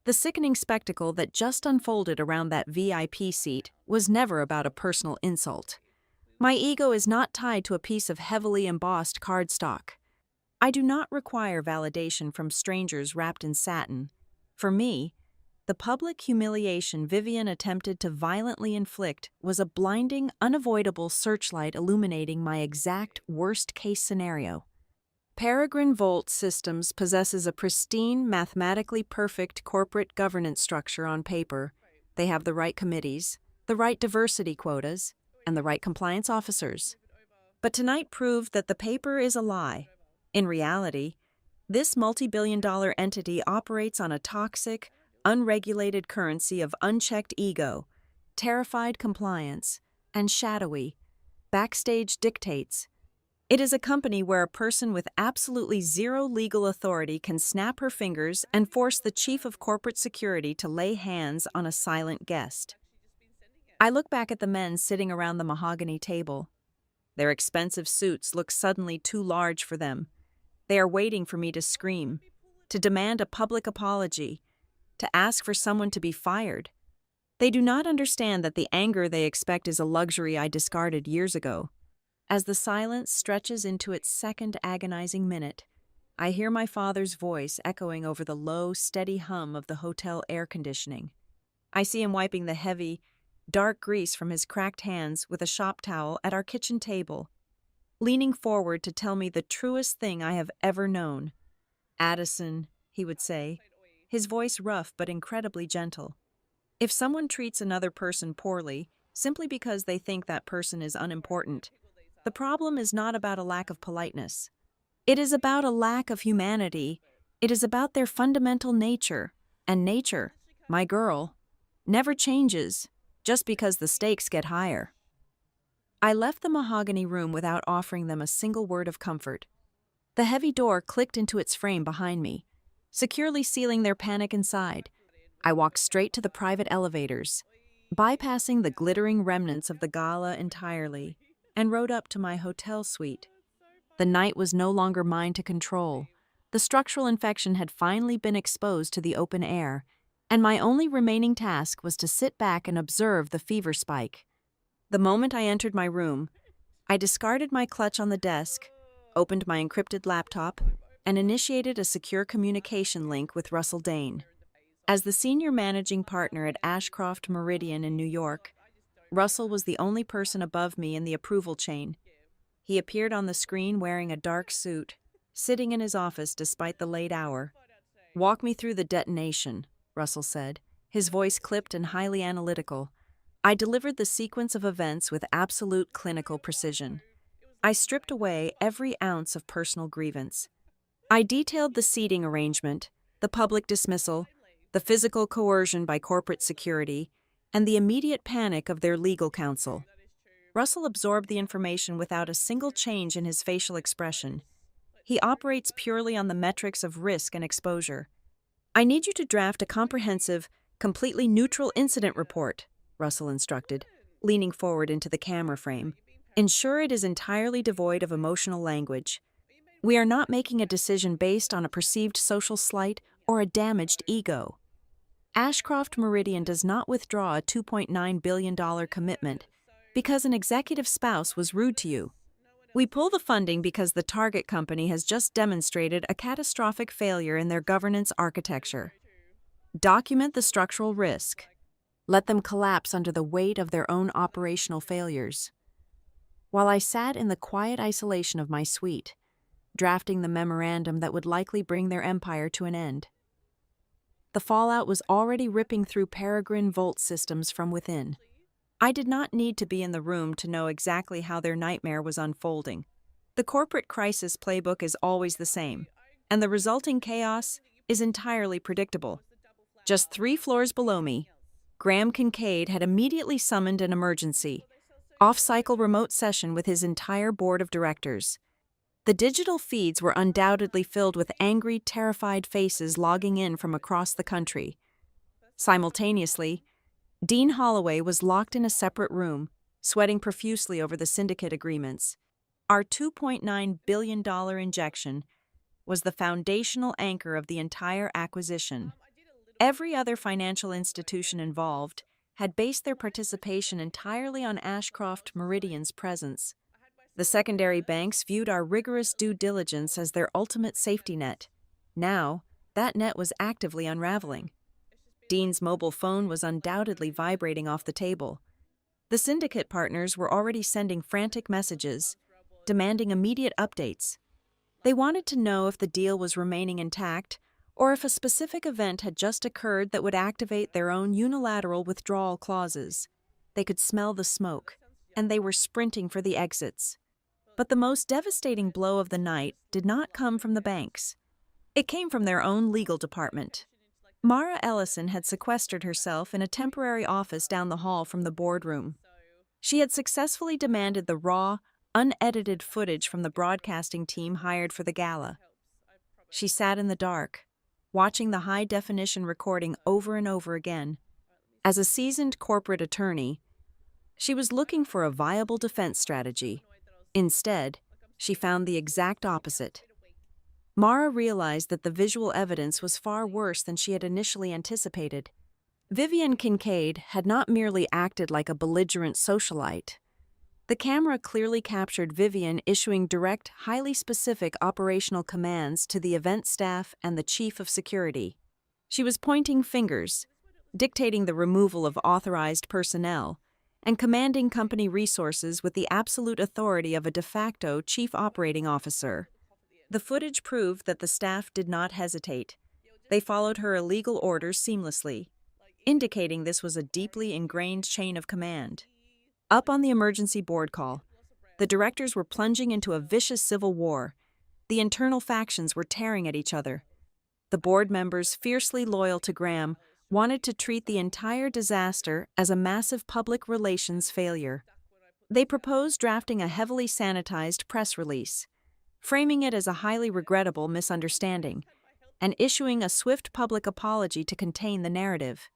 the sickening spectacle that just unfolded around that VIP seat was never about a personal insult. My ego is not tied to a piece of heavily embossed cardstock. I do not require validation from strangers wrapped in satin. For me, the public humiliation Vivian attempted to violently inflict was a blinding, unavoidable searchlight illuminating my exact worst-case scenario. Peregrine Volt Systems possesses a pristine, mathematically perfect corporate governance structure on paper. They have the right committees, the right diversity quotas, and the right compliance officers. But tonight proved that the paper is a lie. In reality, this multi-billion-dollar entity operates on a toxic, unregulated currency of unchecked ego, terrified compliance, and shadowy, backstage dictates. It is a company where a person with absolutely zero legal authority can snap her fingers and force the chief of corporate security to lay hands on a silent guest. I look back at the men sitting around the mahogany table. Their expensive suits look suddenly too large for them. They are waiting for me to scream, to demand a public apology, to ask for someone to be fired. They do not understand that the anger they expect is a luxury I discarded years ago. As the silence stretches into its second agonizing minute, I hear my father's voice echoing over the low, steady hum of the hotel air conditioning. I see him wiping the heavy, dark grease from his cracked hands with a shop towel at our kitchen table, leaning forward to tell me the truest thing I have ever known. "Addison," he would say, his voice rough but incredibly gentle. "If someone treats another person poorly, simply because they think that person is unimportant, the problem is not about a lack of politeness. It is about a lack of humanity. It is about their fundamental nature. And nature, my girl, never changes just because the stakes get higher." I left the mahogany room without offering them a single word of comfort. The heavy door clicked into its frame behind me, securely sealing their panic inside. I walked straight to the private elevators, bypassing the glittering remnants of the Gala entirely, and rode up to my hotel suite. The night was no longer mine to control. The structural infection had finally been exposed to the open air, and my only remaining task was to sit back and observe the fever spike. The moment I entered my room, I discarded my clutch on the desk, opened my encrypted laptop, and initiated a secure communication link with Russell Dane. As the senior managing partner at Ashcroft Meridian in New York, Russell was the only person above me in the approval chain. He appeared on the screen wearing a dark suit, sitting in his office despite the late hour. "Walk me through the detonation," Russell said, his voice clipped and highly analytical. I delivered the sequence of events with absolute clinical precision. I stripped away every ounce of personal grievance. I detailed the seating arrangement, the public dismissal, the physical coercion by corporate security, and the immediate panic of their legal counsel. Russell absorbed the information without a single change in his facial expression. He operates purely on the metrics of risk and exposure. "I need you to draft a comprehensive, completely neutral incident report," Russell instructed, leaning forward into the camera frame. "Ensure it is entirely devoid of emotional language. We are not making a decision based on a perceived social slight or a damaged ego. Ashcroft Meridian does not withdraw a $2.9 billion commitment because an executive spouse was rude to you. We pull the funding because the target company has just demonstrated a catastrophic failure in their governance architecture. Document the structural risk. Let them collapse under the weight of their own operational failures." While I sat in the quiet isolation of my suite, drafting the memorandum that would likely bring their empire to an end, the fallout was already ripping through Peregrine Volt systems from within. I did not need to be in the room to know exactly how their nightmare was unfolding. The corporate crisis playbook is always the same, and the resulting chaos is entirely predictable. Just 3 floors below me, Graham Kincaid had immediately summoned an emergency, off-cycle remote session with his entire board of directors. The digital feeds were undoubtedly filled with angry, terrified faces logging in from across the country. Simultaneously, Dean Holloway was locked in a separate room, sweating profusely over the syndicate agreements. Our $2.9 billion injection was the foundational anchor of the entire acquisition. Every other financial institution involved had based their participation entirely on Ashcroft Meridian's presence. The secondary banks viewed our rigorous due diligence as their ultimate safety net. Now, that net was actively unraveling. Dean's mobile phone was undoubtedly vibrating off the table. The syndicate partners were already sending frantic messages, demanding immediate updates. They wanted to know if the deal was remaining intact, or if a specific event had just occurred that would activate their own unilateral withdrawal clauses. They could smell the smoke, and they were sprinting for the exits. But the most devastating blow of the night did not come from the banks. It came from their own legal department. Mara Ellison had sequestered herself in a temporary office down the hall from the boardroom. She had successfully demanded the raw, unedited footage from the broadcasting team hired for the gala. She sat in the dark, watching the high-definition recording over and over again. As a seasoned corporate attorney, she was looking for a viable defense strategy. Instead, she found the exact opposite. Mara realized that the visual evidence was far worse than she had initially anticipated. Vivian Kincaid had not merely acted like a belligerent socialite. The camera clearly captured Vivian issuing direct, highly specific operational commands to the event staff and the chief of security. She was pointing fingers, dictating the removal of authorized personnel, and commanding company resources with the absolute authority of a de facto chief operating officer. The footage proved that the staff did not hesitate. They followed her illegal orders seamlessly, indicating this was a deeply ingrained chain of command. Up on the emergency board call, the directors were plunging into a vicious civil war. The internal factions were tearing at each other. The board members, fiercely loyal to Graham, wanted to treat the entire disaster as a massive public relations failure. They proposed drafting a heavily sanitized press release, framing it as a highly regrettable misunderstanding, and issuing a swift public apology to contain the narrative.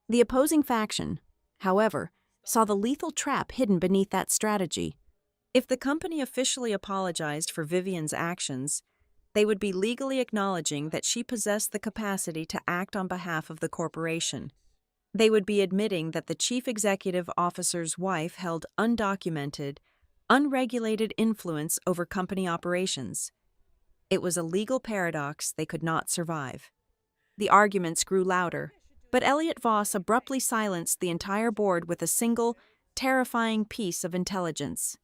The opposing faction, however, saw the lethal trap hidden beneath that strategy. If the company officially apologized for Vivian's actions, they would be legally acknowledging that she possessed the capacity to act on behalf of the corporation. They would be admitting that the chief executive officer's wife held undocumented, unregulated influence over company operations. It was a legal paradox they could not survive. The arguments grew louder, but Elliot Voss abruptly silenced the entire board with a single, terrifying piece of intelligence.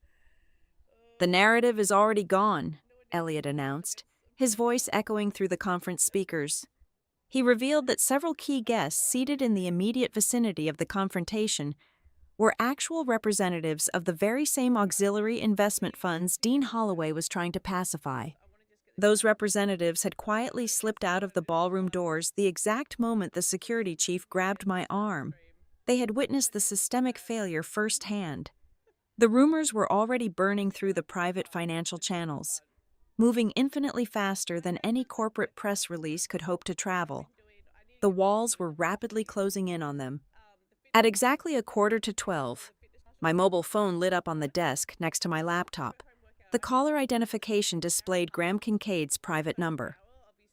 "The narrative is already gone," Elliot announced, his voice echoing through the conference speakers. He revealed that several key guests seated in the immediate vicinity of the confrontation were actual representatives of the very same auxiliary investment funds Dean Holloway was trying to pacify. Those representatives had quietly slipped out of the ballroom doors the exact moment the security chief grabbed my arm. They had witnessed the systemic failure firsthand. The rumors were already burning through the private financial channels, moving infinitely faster than any corporate press release could hope to travel. The walls were rapidly closing in on them. At exactly 11:45, my mobile phone lit up on the desk next to my laptop. The caller identification displayed Graham Kincaid's private number.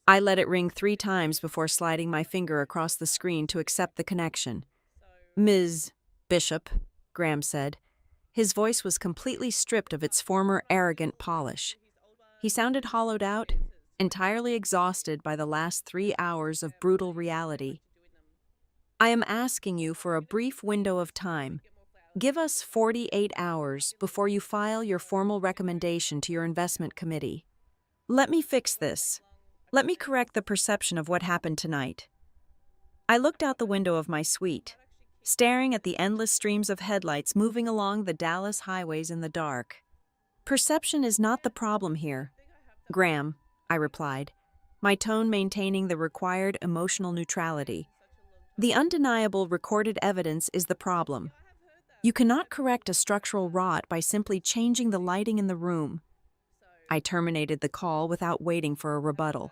I let it ring 3 times before sliding my finger across the screen to accept the connection. "Ms. Bishop," Graham said. His voice was completely stripped of its former arrogant polish. He sounded hollowed out, entirely exhausted by the last 3 hours of brutal reality. "I am asking you for a brief window of time. Give us 48 hours before you file your formal recommendation to your investment committee. Let me fix this. Let me correct the perception of what happened tonight." I looked out the window of my suite, staring at the endless streams of headlights moving along the Dallas highways in the dark. "Perception is not the problem here, Graham," I replied, my tone maintaining the required emotional neutrality. "The undeniable recorded evidence is the problem. You cannot correct a structural rot by simply changing the lighting in the room." I terminated the call without waiting for a rebuttal.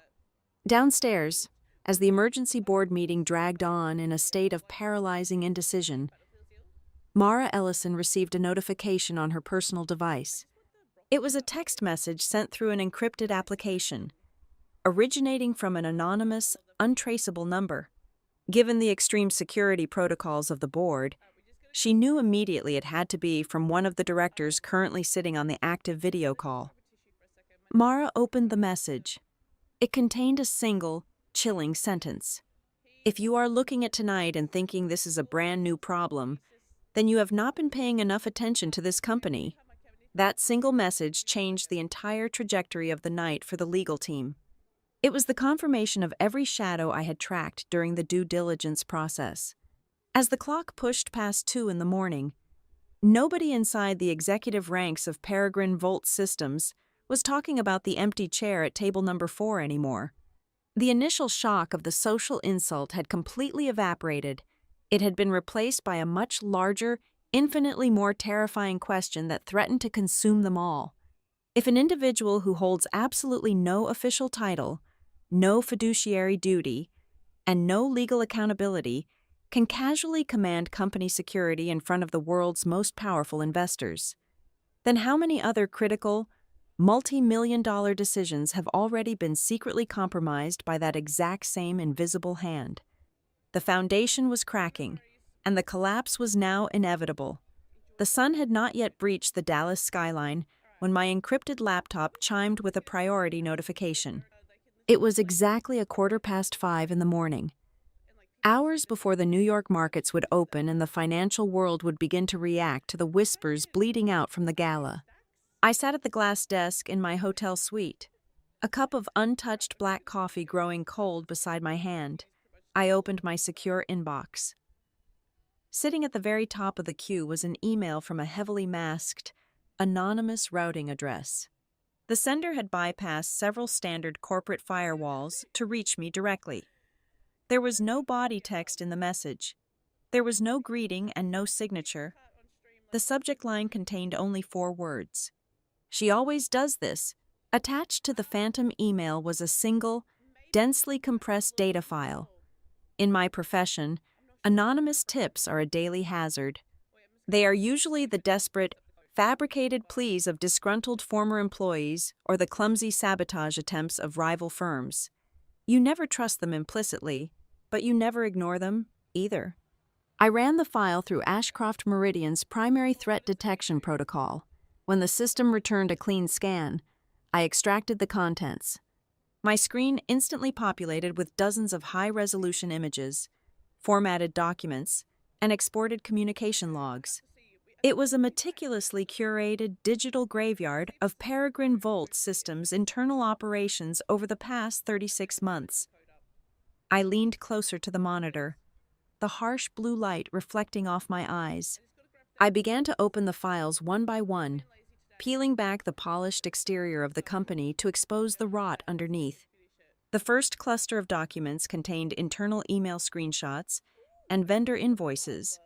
Downstairs, as the emergency board meeting dragged on in a state of paralyzing indecision, Mara Ellison received a notification on her personal device. It was a text message sent through an encrypted application, originating from an anonymous, untraceable number. Given the extreme security protocols of the board, she knew immediately it had to be from one of the directors currently sitting on the active video call. Mara opened the message. It contained a single, chilling sentence. "If you are looking at tonight and thinking this is a brand new problem, then you have not been paying enough attention to this company." That single message changed the entire trajectory of the night for the legal team. It was the confirmation of every shadow I had tracked during the due diligence process. As the clock pushed past 2 in the morning, nobody inside the executive ranks of Peregrine Volt Systems was talking about the empty chair at table number 4 anymore. The initial shock of the social insult had completely evaporated. It had been replaced by a much larger, infinitely more terrifying question that threatened to consume them all. If an individual who holds absolutely no official title, no fiduciary duty, and no legal accountability can casually command company security in front of the world's most powerful investors, then how many other critical, multi-million-dollar decisions have already been secretly compromised by that exact same invisible hand? The foundation was cracking, and the collapse was now inevitable. The sun had not yet breached the Dallas skyline when my encrypted laptop chimed with a priority notification. It was exactly 5:15 in the morning. Hours before the New York markets would open and the financial world would begin to react to the whispers bleeding out from the Gala. I sat at the glass desk in my hotel suite, a cup of untouched black coffee growing cold beside my hand. I opened my secure inbox. Sitting at the very top of the queue was an email from a heavily masked, anonymous routing address. The sender had bypassed several standard corporate firewalls to reach me directly. There was no body text in the message. There was no greeting and no signature. The subject line contained only 4 words. "She always does this." Attached to the phantom email was a single, densely compressed data file. In my profession, anonymous tips are a daily hazard. They are usually the desperate, fabricated pleas of disgruntled former employees or the clumsy sabotage attempts of rival firms. You never trust them implicitly, but you never ignore them, either. I ran the file through Ashcroft Meridian's primary threat detection protocol. When the system returned a clean scan, I extracted the contents. My screen instantly populated with dozens of high-resolution images, formatted documents, and exported communication logs. It was a meticulously curated digital graveyard of Peregrine Volt Systems' internal operations over the past 36 months. I leaned closer to the monitor, the harsh blue light reflecting off my eyes. I began to open the files one by one, peeling back the polished exterior of the company to expose the rot underneath. The first cluster of documents contained internal email screenshots and vendor invoices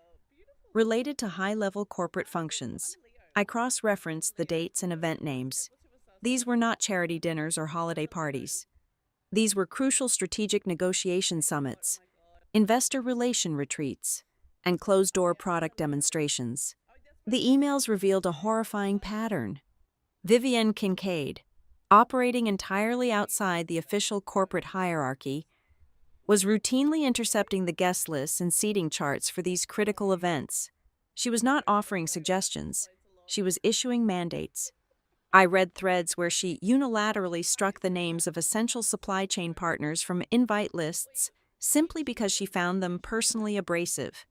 related to high-level corporate functions. I cross-referenced the dates and event names. These were not charity dinners or holiday parties. These were crucial strategic negotiation summits, investor relation retreats, and closed-door product demonstrations. The emails revealed a horrifying pattern. Vivienne Kincaid, operating entirely outside the official corporate hierarchy, was routinely intercepting the guest lists and seating charts for these critical events. She was not offering suggestions. She was issuing mandates. I read threads where she unilaterally struck the names of essential supply chain partners from invite lists simply because she found them personally abrasive.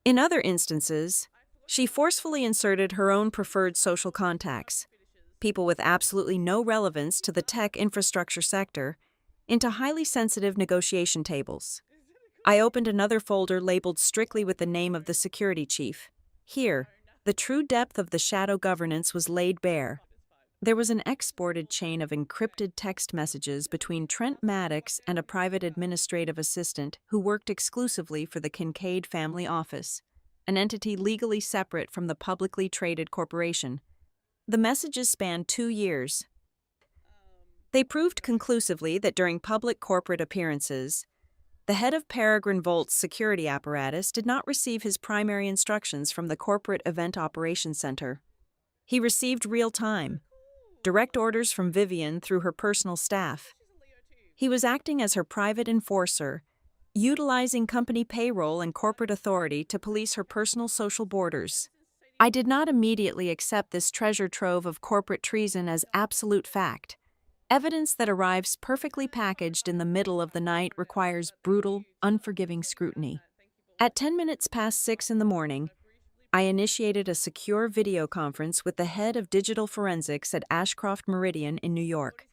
In other instances, she forcefully inserted her own preferred social contacts, people with absolutely no relevance to the tech infrastructure sector, into highly sensitive negotiation tables. I opened another folder labeled strictly with the name of the security chief. Here, the true depth of the shadow governance was laid bare. There was an exported chain of encrypted text messages between Trent Maddox and a private administrative assistant who worked exclusively for the Kincaid family office, an entity legally separate from the publicly traded corporation. The messages spanned 2 years. They proved conclusively that during public corporate appearances, the head of Peregrine Volt's security apparatus did not receive his primary instructions from the corporate event operations center. He received real-time, direct orders from Vivienne through her personal staff. He was acting as her private enforcer, utilizing company payroll and corporate authority to police her personal social borders. I did not immediately accept this treasure trove of corporate treason as absolute fact. Evidence that arrives perfectly packaged in the middle of the night requires brutal, unforgiving scrutiny. At 10 minutes past 6 in the morning, I initiated a secure video conference with the head of digital forensics at Ashcroft Meridian in New York.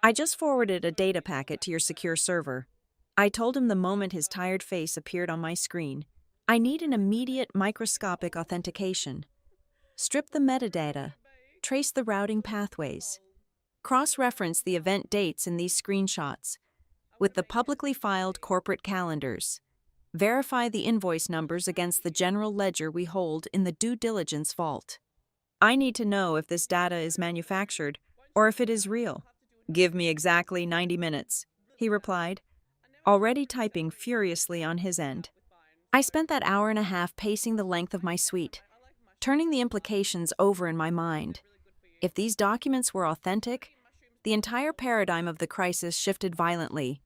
I just forwarded a data packet to your secure server. I told him the moment his tired face appeared on my screen, I need an immediate microscopic authentication. Strip the metadata, trace the routing pathways, cross-reference the event dates in these screenshots with the publicly filed corporate calendars, Verify the invoice numbers against the general ledger we hold in the due diligence vault. I need to know if this data is manufactured or if it is real. Give me exactly 90 minutes, he replied, already typing furiously on his end. I spent that hour and a half pacing the length of my suite, turning the implications over in my mind. If these documents were authentic, the entire paradigm of the crisis shifted violently.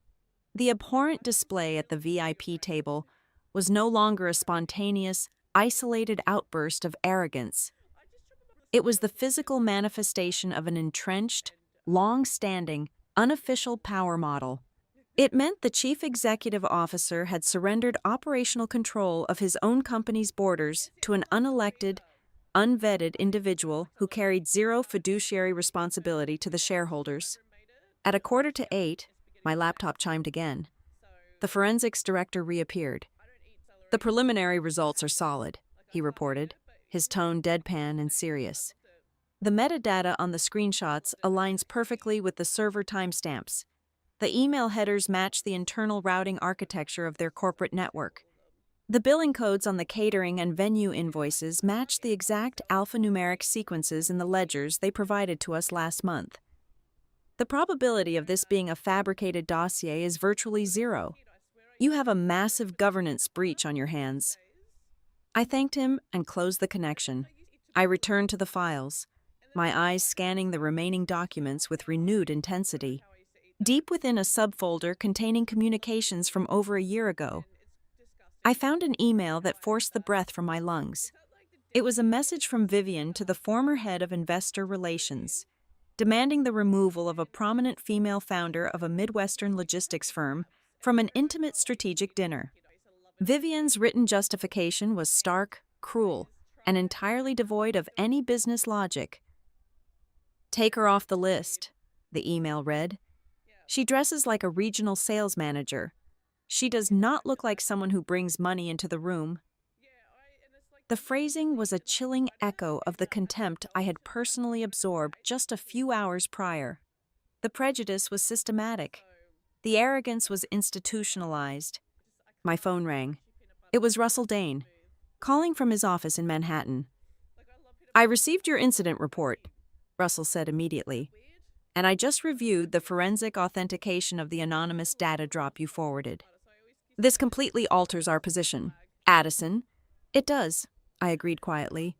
The abhorrent display at the VIP table was no longer a spontaneous, isolated outburst of arrogance. It was the physical manifestation of an entrenched, long-standing, unofficial power model. It meant the chief executive officer had surrendered operational control of his own company's borders to an unelected, unvetted individual who carried zero fiduciary responsibility to the shareholders. At 7:45, my laptop chimed again. The forensics director reappeared. The preliminary results are solid, he reported, his tone deadpan and serious. The metadata on the screenshots aligns perfectly with the server timestamps. The email headers match the internal routing architecture of their corporate network. The billing codes on the catering and venue invoices match the exact alphanumeric sequences in the ledgers they provided to us last month. The probability of this being a fabricated dossier is virtually zero. You have a massive governance breach on your hands. I thanked him and closed the connection. I returned to the files, my eyes scanning the remaining documents with renewed intensity. Deep within a subfolder containing communications from over a year ago, I found an email that forced the breath from my lungs. It was a message from Vivian to the former head of investor relations, demanding the removal of a prominent female founder of a Midwestern logistics firm from an intimate strategic dinner. Vivian's written justification was stark, cruel, and entirely devoid of any business logic. "Take her off the list," the email read. "She dresses like a regional sales manager. She does not look like someone who brings money into the room." The phrasing was a chilling echo of the contempt I had personally absorbed just a few hours prior. The prejudice was systematic. The arrogance was institutionalized. My phone rang. It was Russell Dane, calling from his office in Manhattan. "I received your incident report," Russell said immediately, "and I just reviewed the forensic authentication of the anonymous data drop you forwarded. This completely alters our position. Addison." "It does," I agreed quietly.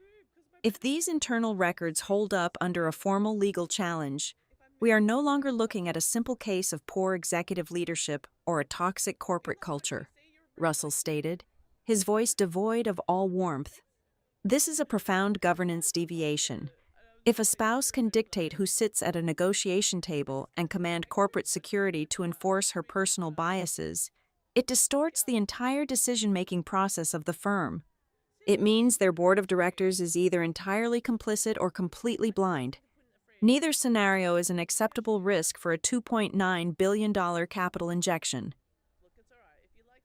"If these internal records hold up under a formal legal challenge, we are no longer looking at a simple case of poor executive leadership or a toxic corporate culture," Russell stated, his voice devoid of all warmth. "This is a profound governance deviation. If a spouse can dictate who sits at a negotiation table and command corporate security to enforce her personal biases, it distorts the entire decision-making process of the firm. It means their board of directors is either entirely complicit or completely blind. Neither scenario is an acceptable risk for a $2.9 billion capital injection."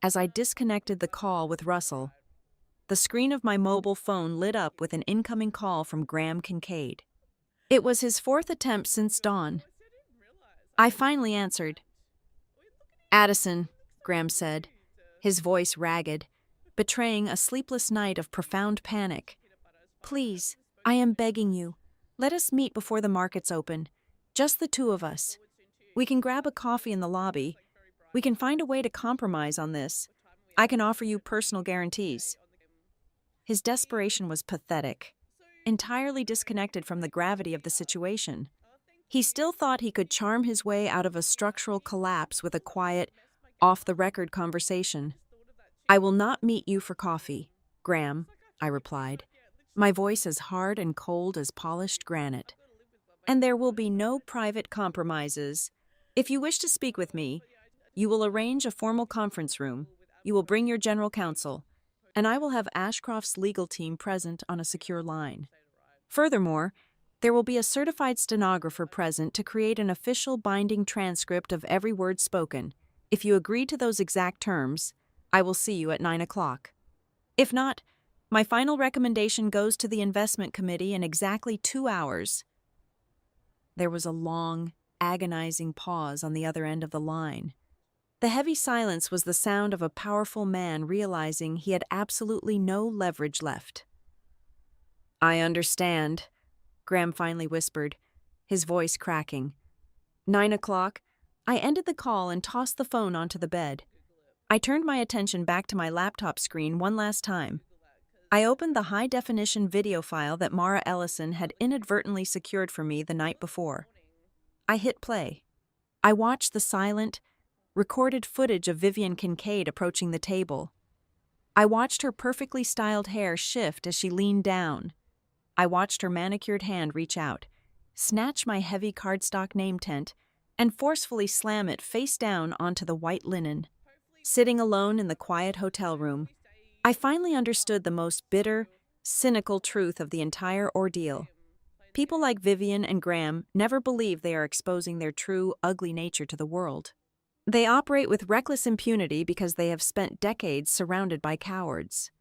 As I disconnected the call with Russell, the screen of my mobile phone lit up with an incoming call from Graham Kincaid. It was his fourth attempt since dawn. I finally answered. "Addison," Graham said, his voice ragged, betraying a sleepless night of profound panic. "Please, I am begging you, let us meet before the markets open. Just the two of us. We can grab a coffee in the lobby. We can find a way to compromise on this. I can offer you personal guarantees." His desperation was pathetic, entirely disconnected from the gravity of the situation. He still thought he could charm his way out of a structural collapse with a quiet, off-the-record conversation. "I will not meet you for coffee, Graham," I replied, my voice as hard and cold as polished granite. "And there will be no private compromises. If you wish to speak with me, you will arrange a formal conference room, you will bring your general counsel, and I will have Ashcroft's legal team present on a secure line. Furthermore, there will be a certified stenographer present to create an official binding transcript of every word spoken. If you agree to those exact terms, I will see you at 9 o'clock. If not, my final recommendation goes to the investment committee in exactly 2 hours." There was a long, agonizing pause on the other end of the line. The heavy silence was the sound of a powerful man realizing he had absolutely no leverage left. "I understand," Graham finally whispered, his voice cracking. 9 o'clock. I ended the call and tossed the phone onto the bed. I turned my attention back to my laptop screen one last time. I opened the high-definition video file that Mara Ellison had inadvertently secured for me the night before. I hit play. I watched the silent, recorded footage of Vivian Kincaid approaching the table. I watched her perfectly styled hair shift as she leaned down. I watched her manicured hand reach out, snatch my heavy cardstock name tent, and forcefully slam it face down onto the white linen. Sitting alone in the quiet hotel room, I finally understood the most bitter, cynical truth of the entire ordeal. People like Vivian and Graham never believe they are exposing their true, ugly nature to the world. They operate with reckless impunity because they have spent decades surrounded by cowards.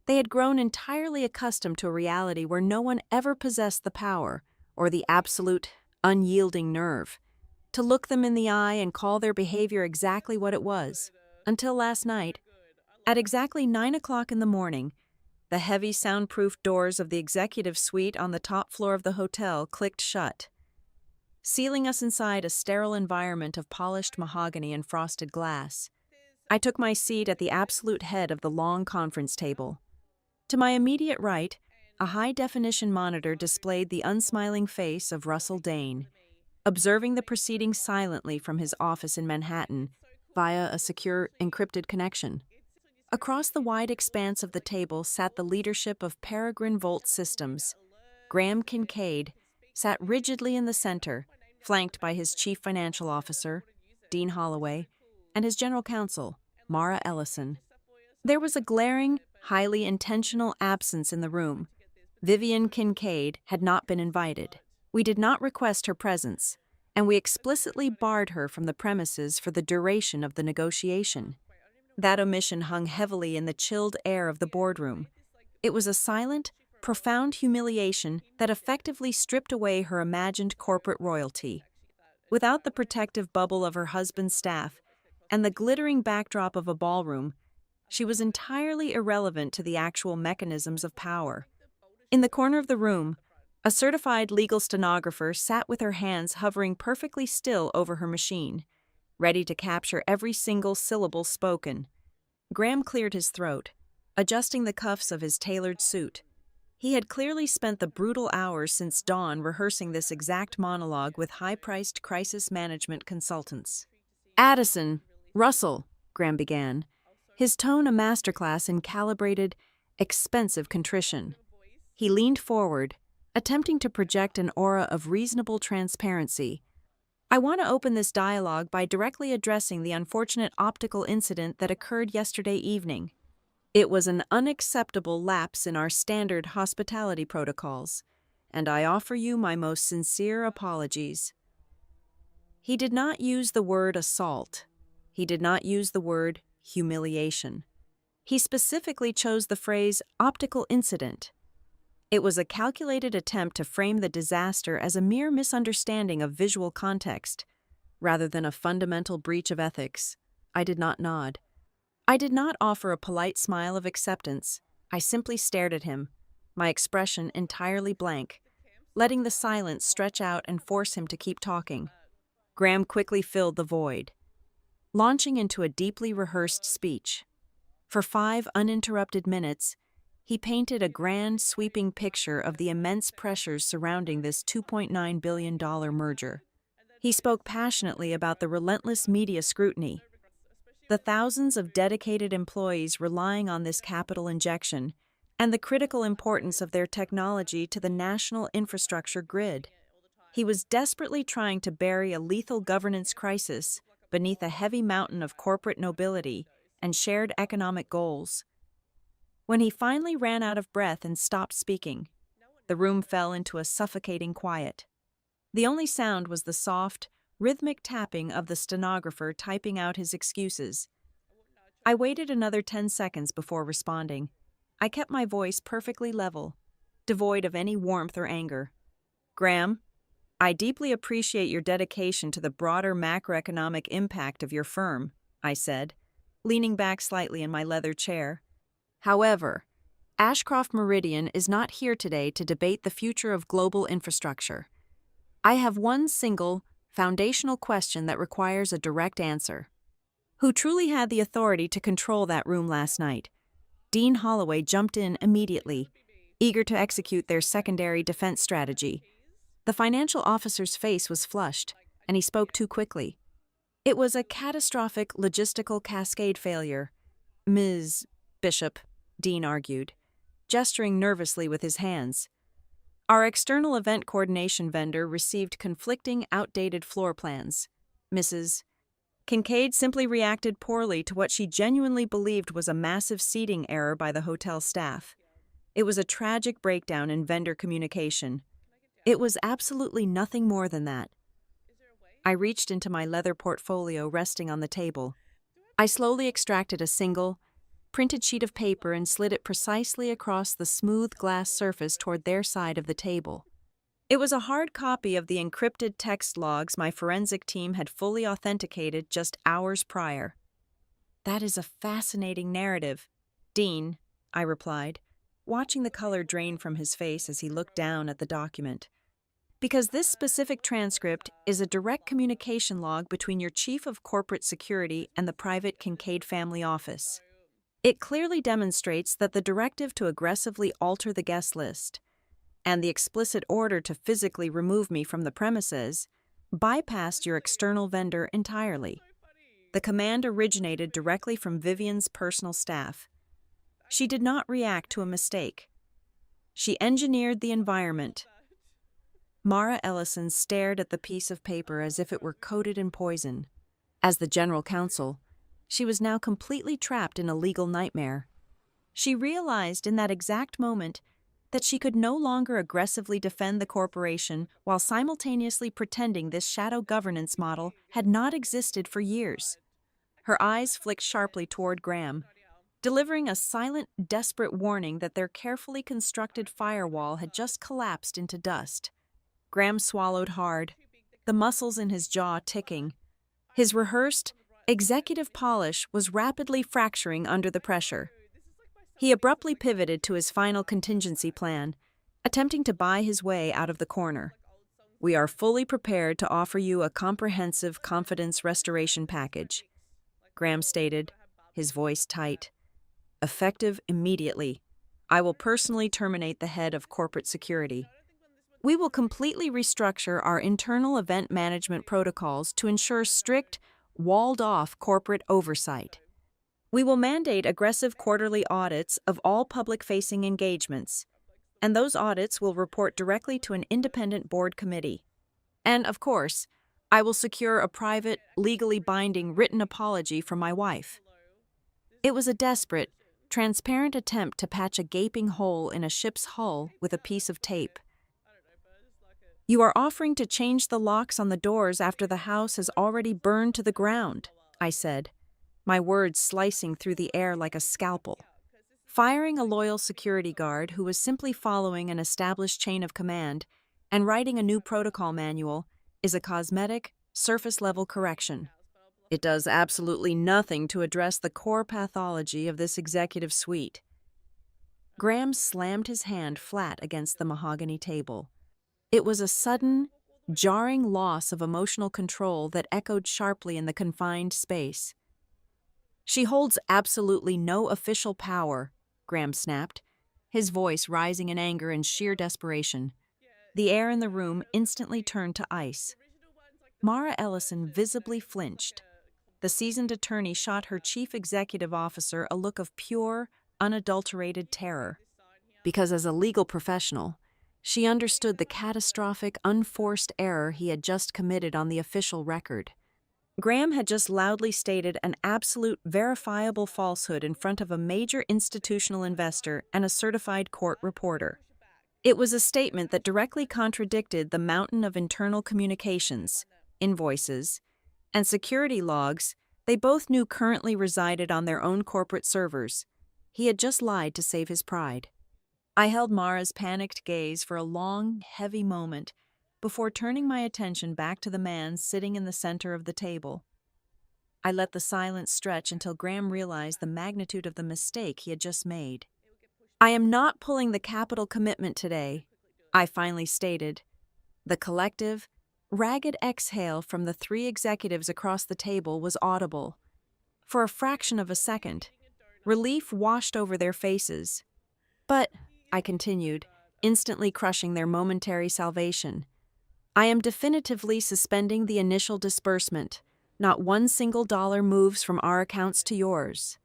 They had grown entirely accustomed to a reality where no one ever possessed the power, or the absolute, unyielding nerve, to look them in the eye and call their behavior exactly what it was, until last night. At exactly 9 o'clock in the morning, the heavy soundproof doors of the executive suite on the top floor of the hotel clicked shut, sealing us inside a sterile environment of polished mahogany and frosted glass. I took my seat at the absolute head of the long conference table. To my immediate right, a high-definition monitor displayed the unsmiling face of Russell Dane, observing the proceedings silently from his office in Manhattan via a secure, encrypted connection. Across the wide expanse of the table sat the leadership of Peregrine Volt Systems. Graham Kincaid sat rigidly in the center, flanked by his chief financial officer, Dean Holloway, and his general counsel, Mara Ellison. There was a glaring, highly intentional absence in the room. Vivian Kincaid had not been invited. We did not request her presence, and we explicitly barred her from the premises for the duration of the negotiation. That omission hung heavily in the chilled air of the boardroom. It was a silent, profound humiliation that effectively stripped away her imagined corporate royalty. Without the protective bubble of her husband's staff and the glittering backdrop of a ballroom, she was entirely irrelevant to the actual mechanisms of power. In the corner of the room, a certified legal stenographer sat with her hands hovering perfectly still over her machine, ready to capture every single syllable spoken. Graham cleared his throat, adjusting the cuffs of his tailored suit. He had clearly spent the brutal hours since dawn rehearsing this exact monologue with high-priced crisis management consultants. "Addison, Russell," Graham began, his tone a masterclass in calibrated, expensive contrition. He leaned forward, attempting to project an aura of reasonable transparency. "I want to open this dialogue by directly addressing the unfortunate optical incident that occurred yesterday evening. It was an unacceptable lapse in our standard hospitality protocols, and I offer you my most sincere apologies." He did not use the word assault. He did not use the word humiliation. He specifically chose the phrase optical incident. It was a calculated attempt to frame the disaster as a mere misunderstanding of visual context, rather than a fundamental breach of ethics. I did not nod. I did not offer a polite smile of acceptance. I simply stared at him, my expression entirely blank, letting the silence stretch out and force him to keep talking. Graham quickly filled the void, launching into a deeply rehearsed speech. For 5 uninterrupted minutes, he painted a grand, sweeping picture of the immense pressures surrounding this $2.9 billion merger. He spoke passionately about the relentless media scrutiny, the thousands of dedicated employees relying on this capital injection, and the critical importance of their technology to the national infrastructure grid. He was desperately trying to bury a lethal governance crisis beneath a heavy mountain of corporate nobility and shared economic goals. When he finally ran out of breath and stopped speaking, the room fell into a suffocating quiet. The only sound was the soft, rhythmic tapping of the stenographer typing out his excuses. I waited another 10 seconds before responding. I kept my voice perfectly level, devoid of any warmth or anger. "Graham, I deeply appreciate your dedication to the broader macroeconomic impact of your firm," I said, leaning back slightly in my leather chair. However, Ashcroft Meridian is not here today to debate the future of global infrastructure. I have one single, foundational question that requires a direct answer. Who truly had the authority to control that room last night? Dean Holloway jumped in immediately, eager to execute their secondary defense strategy. The financial officer's face was flushed, and he spoke too quickly. It was a catastrophic logistical cascade failure, Ms. Bishop, Dean argued, gesturing nervously with his hands. Our external event coordination vendor received conflicting, outdated floor plans. Mrs. Kincaid simply reacted poorly to what she genuinely believed was a massive seating error by the hotel staff. It was a tragic breakdown in vendor communication. It was absolutely nothing more than that. I reached into my leather portfolio resting on the table. I slowly extracted a single, printed sheet of paper and slid it precisely across the smooth glass surface toward their side of the table. It was a hard copy of the encrypted text logs my forensic team had fully authenticated just hours prior. That is a fascinating narrative, Dean, I replied, watching the color drain from his face as he looked down at the document. Because this specific transcript is a direct communication log between your chief of corporate security and the private Kincaid family office. It clearly demonstrates that the directive to aggressively alter the guest list and the explicit order to physically remove me from the premises bypassed your external vendor entirely. The command originated directly from Vivian's personal staff. She did not react to a mistake. She engineered the environment. Mara Ellison stared at the piece of paper as if it were coated in poison. As the general counsel, she was now completely trapped in a legal nightmare. She realized in that exact moment that she could no longer aggressively defend the corporation while simultaneously pretending this shadow governance model had not existed for years. Her eyes flicked sharply toward Graham, delivering a silent, desperate warning that their carefully constructed firewall had just collapsed into dust. Graham swallowed hard, the muscles in his jaw ticking. His rehearsed, executive polish was rapidly fracturing under the pressure. He abruptly pivoted to his final contingency plan, attempting to buy his way out of the corner. We are fully prepared to offer you a comprehensive confidence restoration package, Graham stated, his voice tight. Effective immediately. I will personally terminate the head of corporate security. We will completely restructure our internal event management protocols to ensure strict, walled-off corporate oversight. We will mandate aggressive quarterly audits of all public-facing engagements, and those audits will report directly to an independent board committee. And, of course, I will secure a private, legally binding written apology from my wife. It was a desperate, transparent attempt to patch a gaping hole in a ship's hull with a piece of tape. You are offering to change the locks on the doors after the house has already burned to the ground, I said, my words slicing through the air like a scalpel. Firing a loyal security guard who was simply following an established chain of command and writing a new protocol manual is a cosmetic, surface-level correction. It does absolutely nothing to address the core pathology of this executive suite. Graham slammed his hand flat against the mahogany table. It was a sudden, jarring loss of emotional control that echoed sharply in the confined space. She holds absolutely no official power, Graham snapped, his voice rising in anger and sheer desperation. The air in the room instantly turned to ice. Mara Ellison visibly flinched. The seasoned attorney shot her chief executive officer a look of pure, unadulterated terror. Because as a legal professional, she understood the catastrophic, unforced error he had just committed on the official record. Graham had just loudly stated an absolute, verifiable falsehood in front of a major institutional investor and a certified court reporter. It was a statement that directly contradicted the mountain of internal communications, invoices, and security logs they both knew currently resided on their own corporate servers. He had just lied to save his pride. I held Mara's panicked gaze for a long, heavy moment before turning my attention back to the man sitting in the center of the table. I let the silence stretch until Graham realized the magnitude of the mistake he had just made. "I am not pulling the capital commitment today," I finally stated. The collective, ragged exhale from the three executives across the table was audible. For a fraction of a second, relief washed over their faces. "But," I continued, instantly crushing their momentary salvation, "I am definitively suspending the initial disbursement. Not one single dollar moves from our accounts to yours.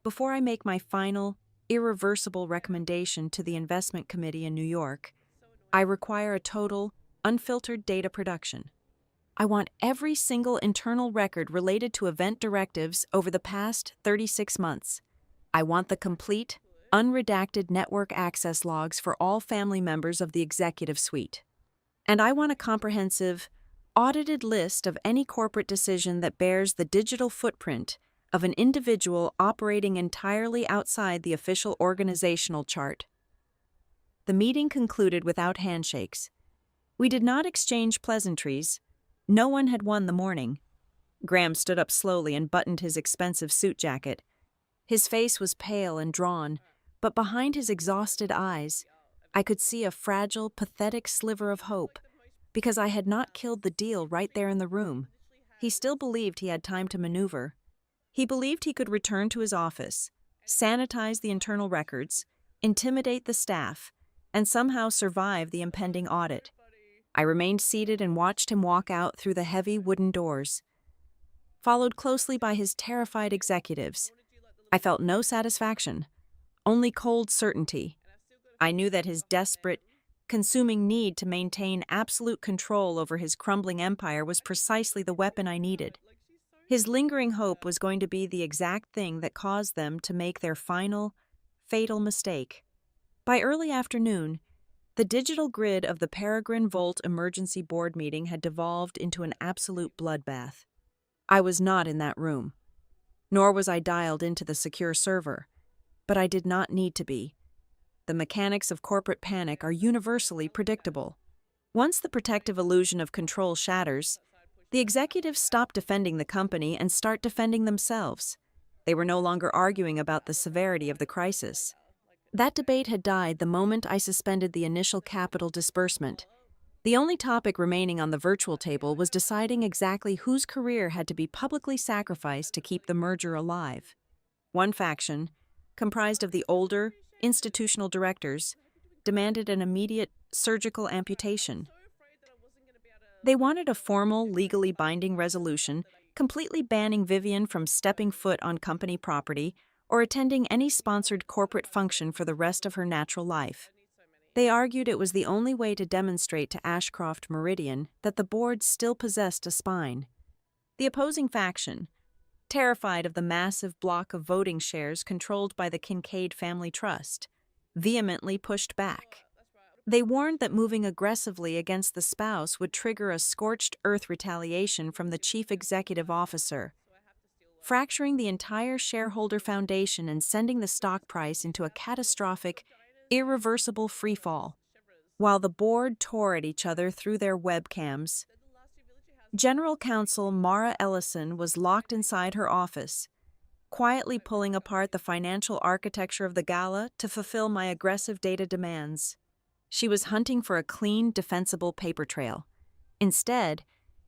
Before I make my final, irreversible recommendation to the investment committee in New York, I require a total, unfiltered data production. I want every single internal record related to event directives over the past 36 months. I want the complete, unredacted network access logs for all family members of the executive suite. And I want a comprehensive, audited list of any corporate decision that bears the digital footprint of an individual operating entirely outside the official organizational chart." The meeting concluded without handshakes. We did not exchange pleasantries. No one had won the morning. Graham stood up slowly and buttoned his expensive suit jacket. His face was pale and drawn, but behind his exhausted eyes, I could see a fragile, pathetic sliver of hope, because I had not killed the deal right there in the room. He still believed he had time to maneuver. He believed he could return to his office, sanitize the internal records, intimidate the staff, and somehow survive the impending audit. I remained seated and watched him walk out through the heavy wooden doors, followed closely by his terrified executives. I felt no satisfaction, only cold certainty. I knew that his desperate, consuming need to maintain absolute control over his crumbling empire was precisely the weapon I needed. His lingering hope was going to be the exact thing that caused them to make their final, fatal mistake. By early afternoon, the digital grid of the Peregrine Volt emergency board meeting had devolved into an absolute bloodbath. I was not in that room, nor was I dialed into the secure server, but I did not need to be. The mechanics of corporate panic are universally predictable. Once the protective illusion of control shatters, the executives stop defending the company and start defending themselves. They were no longer arguing about the severity of the crisis. That debate had died the moment I suspended the initial capital disbursement. The only topic remaining on the virtual table was deciding exactly whose career had to be publicly sacrificed to keep the merger alive. One faction, comprised of the older, institutional directors, demanded an immediate surgical amputation. They wanted a formal, legally binding resolution completely banning Vivian from stepping foot on company property or attending any sponsored corporate function for the rest of her natural life. They argued it was the only way to demonstrate to Ashcroft Meridian that the board still possessed a spine. The opposing faction, terrified of the massive block of voting shares controlled by the Kincaid Family Trust, vehemently pushed back. They warned that moving aggressively against the spouse would trigger a scorched earth retaliation from the chief executive officer, fracturing the entire shareholder foundation and sending the stock price into a catastrophic, irreversible freefall. While the board tore at each other through their webcams, General Counsel Mara Ellison was locked inside her office, quietly pulling apart the financial architecture of the Gala to fulfill my aggressive data demands. She was hunting for a clean, defensible paper trail. Instead,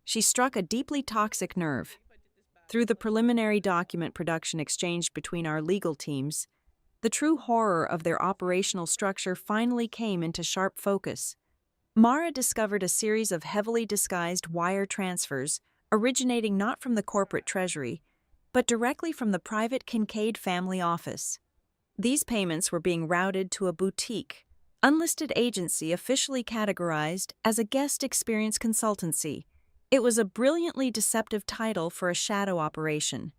she struck a deeply toxic nerve. Through the preliminary document production exchanged between our legal teams, the true horror of their operational structure finally came into sharp focus. Mara discovered a series of heavily disguised wire transfers originating not from the corporate treasury, but directly from the private Kincaid family office. These payments were being routed to a boutique, unlisted agency officially categorized as a guest experience consultancy. It was a brilliantly deceptive title for a shadow operation.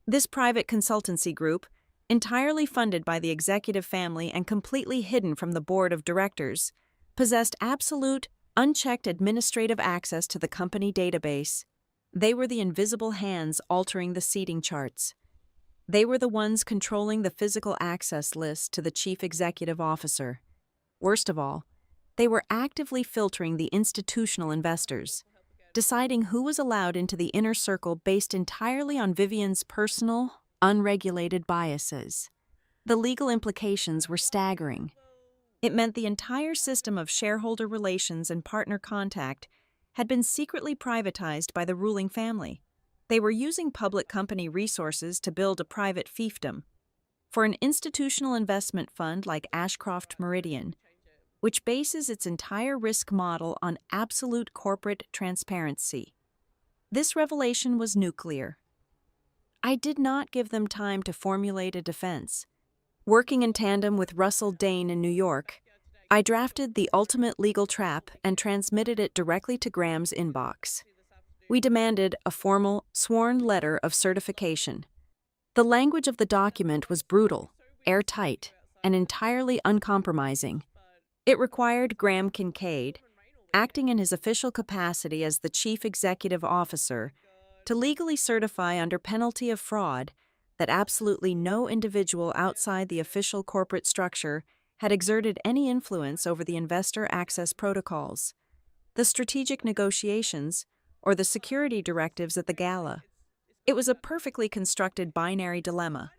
This private consultancy group, entirely funded by the executive family and completely hidden from the board of directors, possessed absolute, unchecked administrative access to the company database. They were the invisible hands altering the seating charts. They were the ones controlling the physical access list to the chief executive officer. Worst of all, they were actively filtering the institutional investors. deciding who was allowed into the inner circle based entirely on Vivian's personal, unregulated biases. The legal implications were staggering. It meant the entire system of shareholder relations and partner contact had been secretly privatized by the ruling family. They were using public company resources to build a private fiefdom. For an institutional investment fund like Ashcroft Meridian, which bases its entire risk model on absolute corporate transparency. This revelation was nuclear. I did not give them time to formulate a defense. Working in tandem with Russell Dane in New York, I drafted the ultimate legal trap and transmitted it directly to Graham's inbox. We demanded a formal, sworn letter of certification. The language of the document was brutal, airtight, and entirely uncompromising. It required Graham Kincaid, acting in his official capacity as the chief executive officer, to legally certify under penalty of fraud that absolutely no individual outside the official corporate structure had exerted any influence over the investor access protocols, the strategic negotiations, or the security directives at the Gala. It was a perfectly constructed binary dilemma.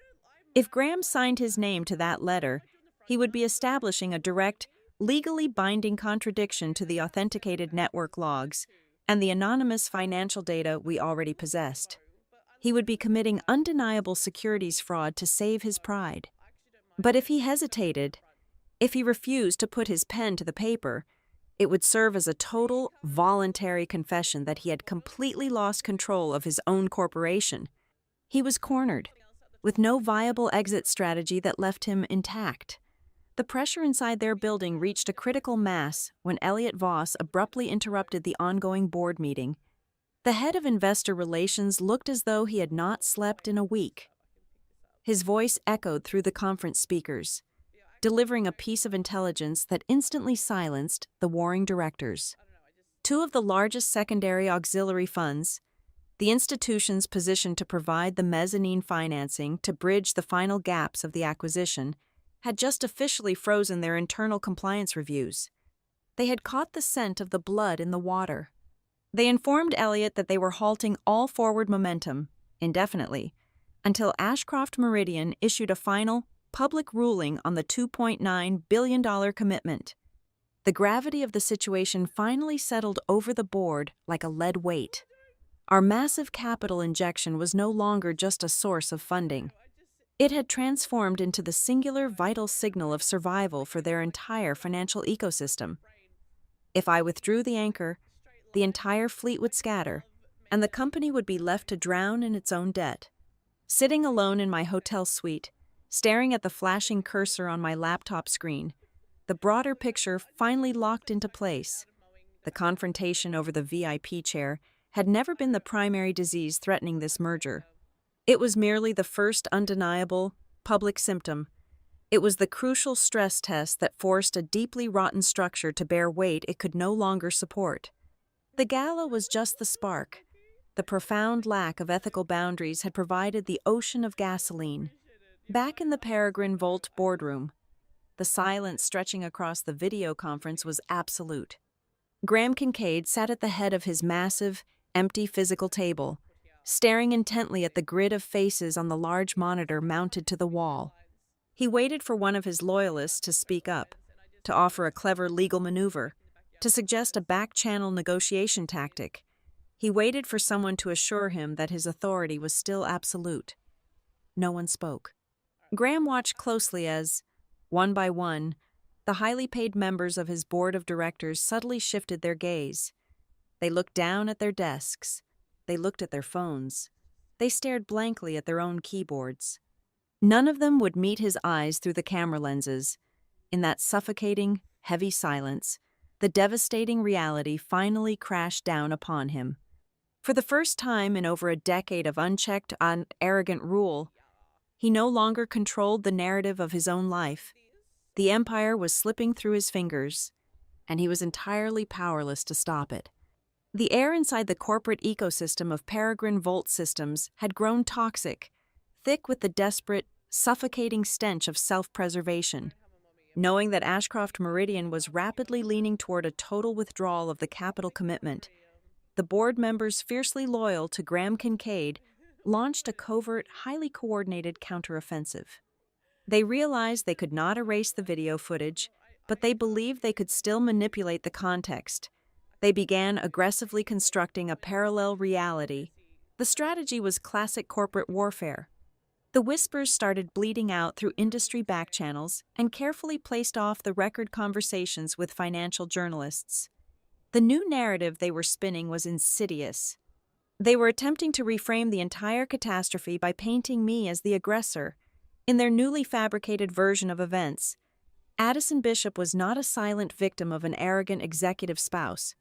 If Graham signed his name to that letter, he would be establishing a direct, legally binding contradiction to the authenticated network logs and the anonymous financial data we already possessed. He would be committing undeniable securities fraud to save his pride. But if he hesitated, if he refused to put his pen to the paper, it would serve as a total, voluntary confession that he had completely lost control of his own corporation. He was cornered, with no viable exit strategy that left him intact. The pressure inside their building reached a critical mass when Elliot Voss abruptly interrupted the ongoing board meeting. The head of investor relations looked as though he had not slept in a week. His voice echoed through the conference speakers, delivering a piece of intelligence that instantly silenced the warring directors. Two of the largest secondary auxiliary funds, the institutions positioned to provide the mezzanine financing to bridge the final gaps of the acquisition, had just officially frozen their internal compliance reviews. They had caught the scent of the blood in the water. They informed Elliot that they were halting all forward momentum, indefinitely, until Ashcroft Meridian issued a final, public ruling on the $2.9 billion commitment. The gravity of the situation finally settled over the board like a lead weight. Our massive capital injection was no longer just a source of funding. It had transformed into the singular vital signal of survival for their entire financial ecosystem. If I withdrew the anchor, the entire fleet would scatter, and the company would be left to drown in its own debt. Sitting alone in my hotel suite, staring at the flashing cursor on my laptop screen, the broader picture finally locked into place. The confrontation over the VIP chair had never been the primary disease threatening this merger. It was merely the first undeniable, public symptom. It was the crucial stress test that forced a deeply rotten structure to bear weight it could no longer support. The Gala was just the spark. The profound lack of ethical boundaries had provided the ocean of gasoline. Back in the Peregrine Volt boardroom, the silence stretching across the video conference was absolute. Graham Kincaid sat at the head of his massive, empty physical table, staring intently at the grid of faces on the large monitor mounted to the wall. He waited for one of his loyalists to speak up, to offer a clever legal maneuver, to suggest a back-channel negotiation tactic. He waited for someone to assure him that his authority was still absolute. No one spoke. Graham watched closely as, one by one, the highly paid members of his board of directors subtly shifted their gaze. They looked down at their desks. They looked at their phones. They stared blankly at their own keyboards. None of them would meet his eyes through the camera lenses. In that suffocating, heavy silence, the devastating reality finally crashed down upon him. For the first time in over a decade of unchecked, arrogant rule, he no longer controlled the narrative of his own life. The empire was slipping through his fingers, and he was entirely powerless to stop it. The air inside the corporate ecosystem of Peregrine Volt Systems had grown toxic, thick with the desperate, suffocating stench of self-preservation. Knowing that Ashcroft Meridian was rapidly leaning toward a total withdrawal of the capital commitment, the board members fiercely loyal to Graham Kincaid launched a covert, highly coordinated counteroffensive. They realized they could not erase the video footage, but they believed they could still manipulate the context. They began aggressively constructing a parallel reality. The strategy was classic corporate warfare. The whispers started bleeding out through industry back channels and carefully placed off the record conversations with financial journalists. The new narrative they were spinning was insidious. They were attempting to reframe the entire catastrophe by painting me as the aggressor. In their newly fabricated version of events, Addison Bishop was not a silent victim of an arrogant executive spouse.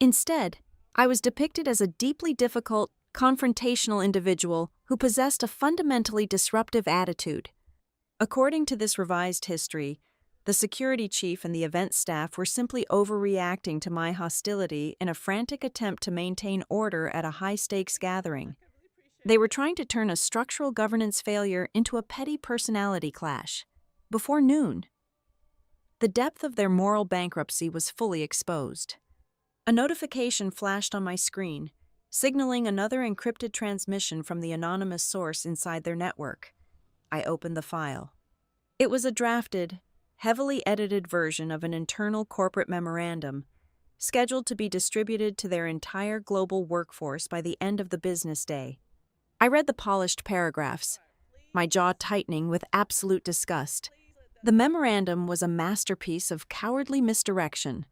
Instead, I was depicted as a deeply difficult, confrontational individual who possessed a fundamentally disruptive attitude. According to this revised history, the security chief and the event staff were simply overreacting to my hostility in a frantic attempt to maintain order at a high-stakes gathering. They were trying to turn a structural governance failure into a petty personality clash. Before noon, the depth of their moral bankruptcy was fully exposed. A notification flashed on my screen, signaling another encrypted transmission from the anonymous source inside their network. I opened the file. It was a drafted, heavily edited version of an internal corporate memorandum, scheduled to be distributed to their entire global workforce by the end of the business day. I read the polished paragraphs, my jaw tightening with absolute disgust. The memorandum was a masterpiece of cowardly misdirection.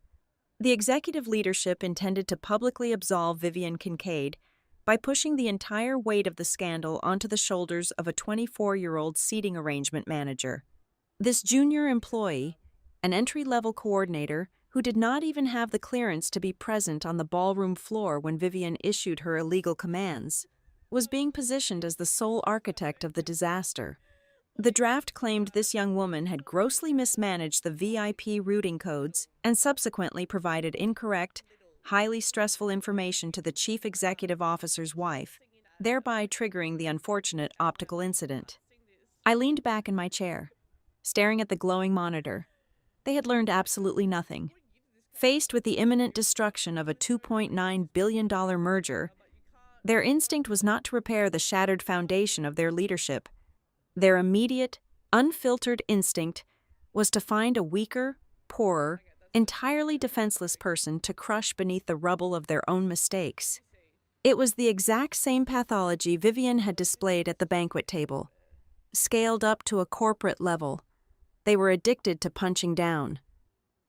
The executive leadership intended to publicly absolve Vivian Kincaid by pushing the entire weight of the scandal onto the shoulders of a 24-year-old seating arrangement manager. This junior employee, an entry-level coordinator who did not even have the clearance to be present on the ballroom floor when Vivian issued her illegal commands, was being positioned as the sole architect of the disaster. The draft claimed this young woman had grossly mismanaged the VIP routing codes and subsequently provided incorrect, highly stressful information to the chief executive officer's wife, thereby triggering the unfortunate optical incident. I leaned back in my chair, staring at the glowing monitor. They had learned absolutely nothing. Faced with the imminent destruction of a $2.9 billion merger, their instinct was not to repair the shattered foundation of their leadership. Their immediate, unfiltered instinct was to find a weaker, poorer, entirely defenseless person to crush beneath the rubble of their own mistakes. It was the exact same pathology Vivian had displayed at the banquet table, scaled up to a corporate level. They were addicted to punching down.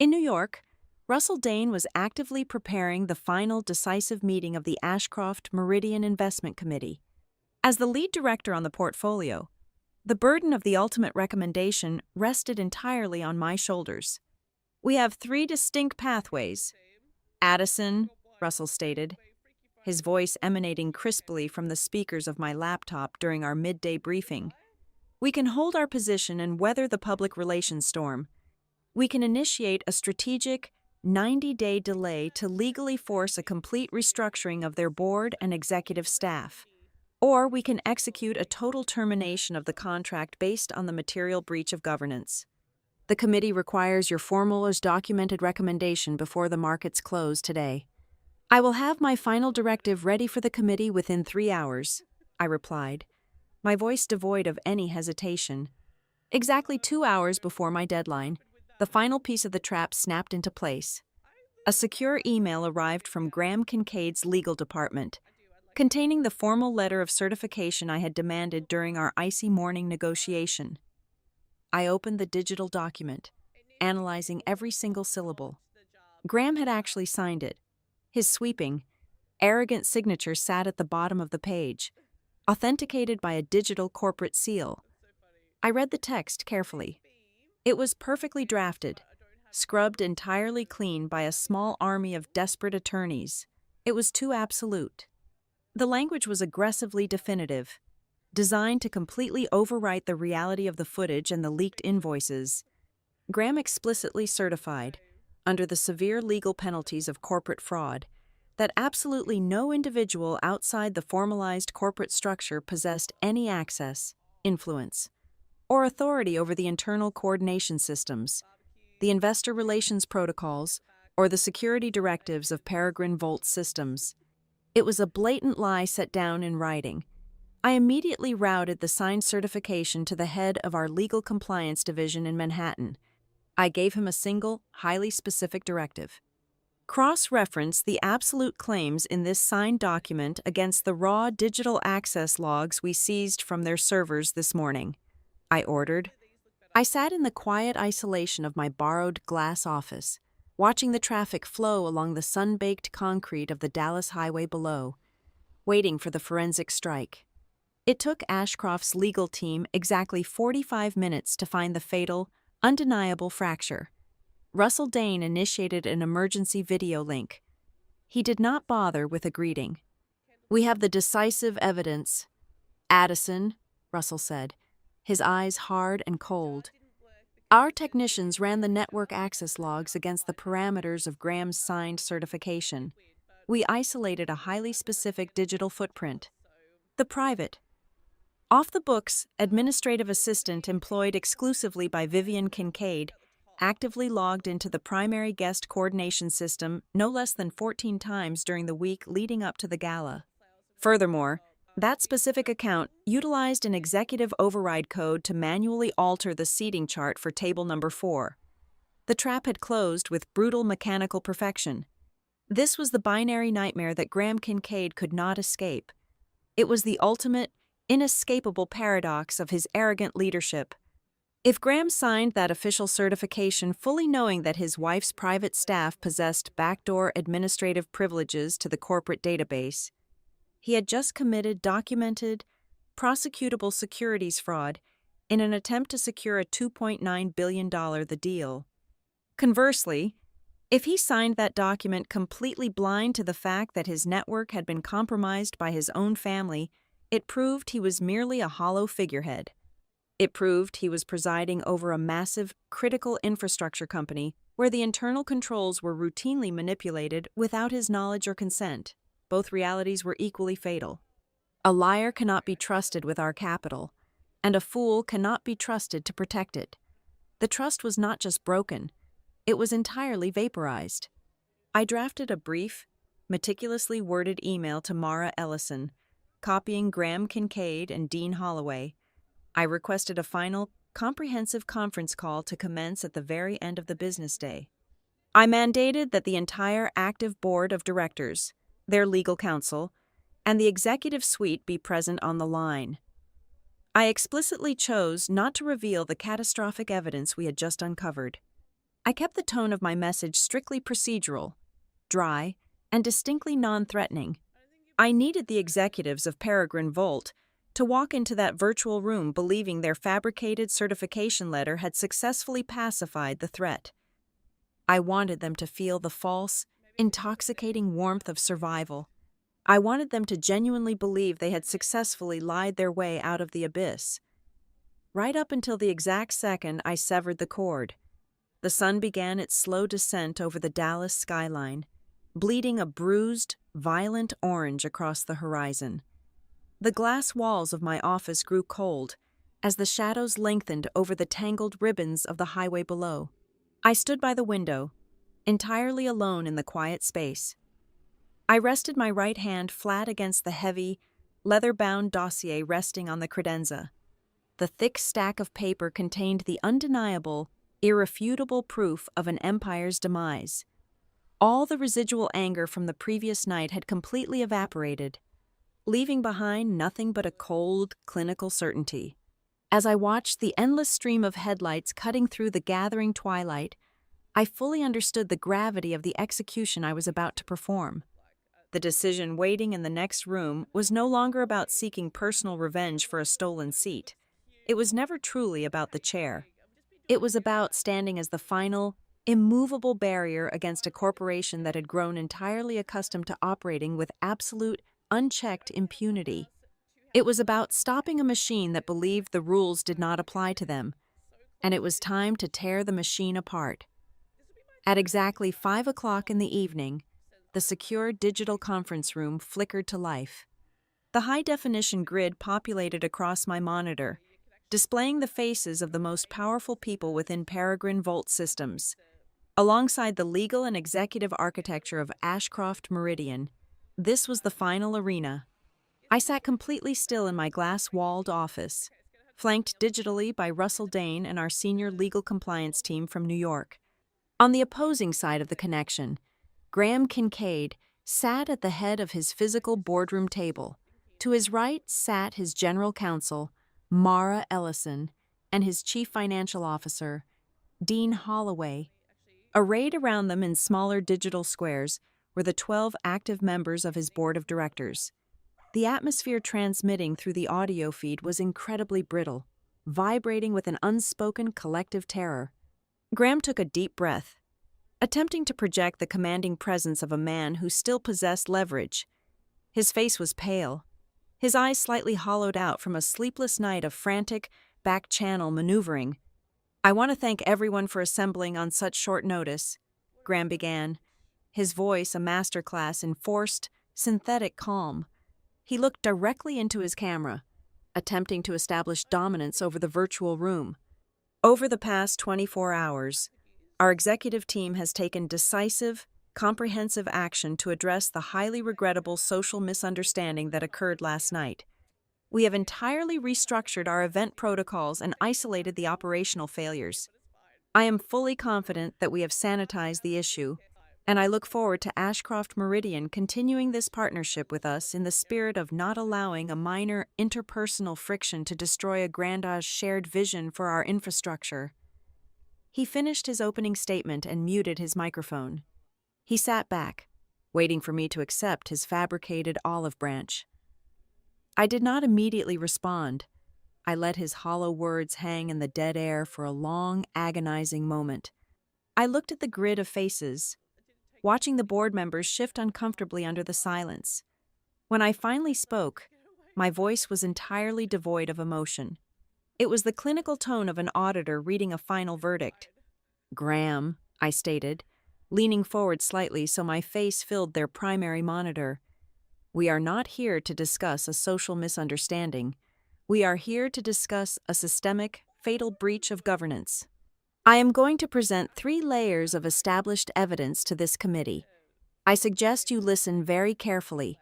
In New York, Russell Dane was actively preparing the final decisive meeting of the Ashcroft Meridian Investment Committee. As the lead director on the portfolio, the burden of the ultimate recommendation rested entirely on my shoulders. "We have 3 distinct pathways. Addison," Russell stated, his voice emanating crisply from the speakers of my laptop during our midday briefing. "We can hold our position and weather the public relations storm. We can initiate a strategic, 90-day delay to legally force a complete restructuring of their board and executive staff. Or we can execute a total termination of the contract based on the material breach of governance. The committee requires your formal as documented recommendation before the markets close today." "I will have my final directive ready for the committee within 3 hours," I replied, my voice devoid of any hesitation. Exactly 2 hours before my deadline, the final piece of the trap snapped into place. A secure email arrived from Graham Kincaid's legal department, containing the formal letter of certification I had demanded during our icy morning negotiation. I opened the digital document, analyzing every single syllable. Graham had actually signed it. His sweeping, arrogant signature sat at the bottom of the page, authenticated by a digital corporate seal. I read the text carefully. It was perfectly drafted, scrubbed entirely clean by a small army of desperate attorneys. It was too absolute. The language was aggressively definitive, designed to completely overwrite the reality of the footage and the leaked invoices. Graham explicitly certified, under the severe legal penalties of corporate fraud, that absolutely no individual outside the formalized corporate structure possessed any access, influence, or authority over the internal coordination systems, the investor relations protocols, or the security directives of Peregrine Volt Systems. It was a blatant lie set down in writing. I immediately routed the signed certification to the head of our legal compliance division in Manhattan. I gave him a single, highly specific directive. Cross-reference the absolute claims in this signed document against the raw digital access logs we seized from their servers this morning, I ordered. I sat in the quiet isolation of my borrowed glass office, watching the traffic flow along the sun-baked concrete of the Dallas highway below, waiting for the forensic strike. It took Ashcroft's legal team exactly 45 minutes to find the fatal, undeniable fracture. Russell Dane initiated an emergency video link. He did not bother with a greeting. "We have the decisive evidence." "Addison," Russell said, his eyes hard and cold. "Our technicians ran the network access logs against the parameters of Graham's signed certification. We isolated a highly specific digital footprint. The private, off-the-books administrative assistant employed exclusively by Vivian Kincaid actively logged into the primary guest coordination system no less than 14 times during the week leading up to the gala. Furthermore, that specific account utilized an executive override code to manually alter the seating chart for table number 4. The trap had closed with brutal mechanical perfection. This was the binary nightmare that Graham Kincaid could not escape. It was the ultimate, inescapable paradox of his arrogant leadership. If Graham signed that official certification fully knowing that his wife's private staff possessed backdoor administrative privileges to the corporate database, he had just committed documented, prosecutable securities fraud in an attempt to secure a $2.9 billion the deal. Conversely, if he signed that document completely blind to the fact that his network had been compromised by his own family, it proved he was merely a hollow figurehead. It proved he was presiding over a massive, critical infrastructure company where the internal controls were routinely manipulated without his knowledge or consent. Both realities were equally fatal. A liar cannot be trusted with our capital, and a fool cannot be trusted to protect it. The trust was not just broken, it was entirely vaporized. I drafted a brief, meticulously worded email to Mara Ellison, copying Graham Kincaid and Dean Holloway. I requested a final, comprehensive conference call to commence at the very end of the business day. I mandated that the entire active board of directors, their legal counsel, and the executive suite be present on the line. I explicitly chose not to reveal the catastrophic evidence we had just uncovered. I kept the tone of my message strictly procedural, dry, and distinctly non-threatening. I needed the executives of Peregrine Volt to walk into that virtual room believing their fabricated certification letter had successfully pacified the threat. I wanted them to feel the false, intoxicating warmth of survival. I wanted them to genuinely believe they had successfully lied their way out of the abyss. Right up until the exact second I severed the cord, the sun began its slow descent over the Dallas skyline, bleeding a bruised, violent orange across the horizon. The glass walls of my office grew cold as the shadows lengthened over the tangled ribbons of the highway below. I stood by the window, entirely alone in the quiet space. I rested my right hand flat against the heavy, leather-bound dossier resting on the credenza. The thick stack of paper contained the undeniable, irrefutable proof of an empire's demise. All the residual anger from the previous night had completely evaporated, leaving behind nothing but a cold, clinical certainty. As I watched the endless stream of headlights cutting through the gathering twilight, I fully understood the gravity of the execution I was about to perform. The decision waiting in the next room was no longer about seeking personal revenge for a stolen seat. It was never truly about the chair. It was about standing as the final, immovable barrier against a corporation that had grown entirely accustomed to operating with absolute, unchecked impunity. It was about stopping a machine that believed the rules did not apply to them, and it was time to tear the machine apart. At exactly 5 o'clock in the evening, the secure digital conference room flickered to life. The high-definition grid populated across my monitor, displaying the faces of the most powerful people within Peregrine Volt systems. Alongside the legal and executive architecture of Ashcroft Meridian, This was the final arena. I sat completely still in my glass-walled office, flanked digitally by Russell Dane and our senior legal compliance team from New York. On the opposing side of the connection, Graham Kincaid sat at the head of his physical boardroom table. To his right sat his general counsel, Mara Ellison, and his chief financial officer, Dean Holloway. Arrayed around them in smaller digital squares were the 12 active members of his board of directors. The atmosphere transmitting through the audio feed was incredibly brittle, vibrating with an unspoken collective terror. Graham took a deep breath, attempting to project the commanding presence of a man who still possessed leverage. His face was pale, his eyes slightly hollowed out from a sleepless night of frantic, back-channel maneuvering. "I want to thank everyone for assembling on such short notice," Graham began, his voice a masterclass in forced, synthetic calm. He looked directly into his camera, attempting to establish dominance over the virtual room. "Over the past 24 hours, our executive team has taken decisive, comprehensive action to address the highly regrettable social misunderstanding that occurred last night. We have entirely restructured our event protocols and isolated the operational failures. I am fully confident that we have sanitized the issue, and I look forward to Ashcroft Meridian continuing this partnership with us in the spirit of not allowing a minor interpersonal friction to destroy a grandiose shared vision for our infrastructure." He finished his opening statement and muted his microphone. He sat back, waiting for me to accept his fabricated olive branch. I did not immediately respond. I let his hollow words hang in the dead air for a long, agonizing moment. I looked at the grid of faces, watching the board members shift uncomfortably under the silence. When I finally spoke, my voice was entirely devoid of emotion. It was the clinical tone of an auditor reading a final verdict. "Graham," I stated, leaning forward slightly so my face filled their primary monitor, "we are not here to discuss a social misunderstanding. We are here to discuss a systemic, fatal breach of governance. I am going to present 3 layers of established evidence to this committee. I suggest you listen very carefully,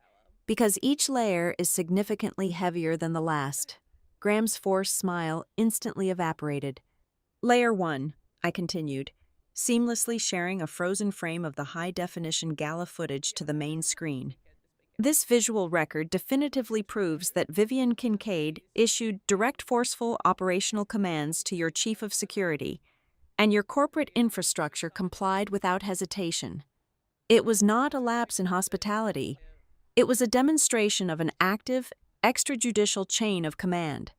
because each layer is significantly heavier than the last." Graham's forced smile instantly evaporated. "Layer 1, I continued, seamlessly sharing a frozen frame of the high-definition Gala footage to the main screen. "This visual record definitively proves that Vivian Kincaid issued direct forceful operational commands to your chief of security, and your corporate infrastructure complied without hesitation. It was not a lapse in hospitality. It was a demonstration of an active, extrajudicial chain of command."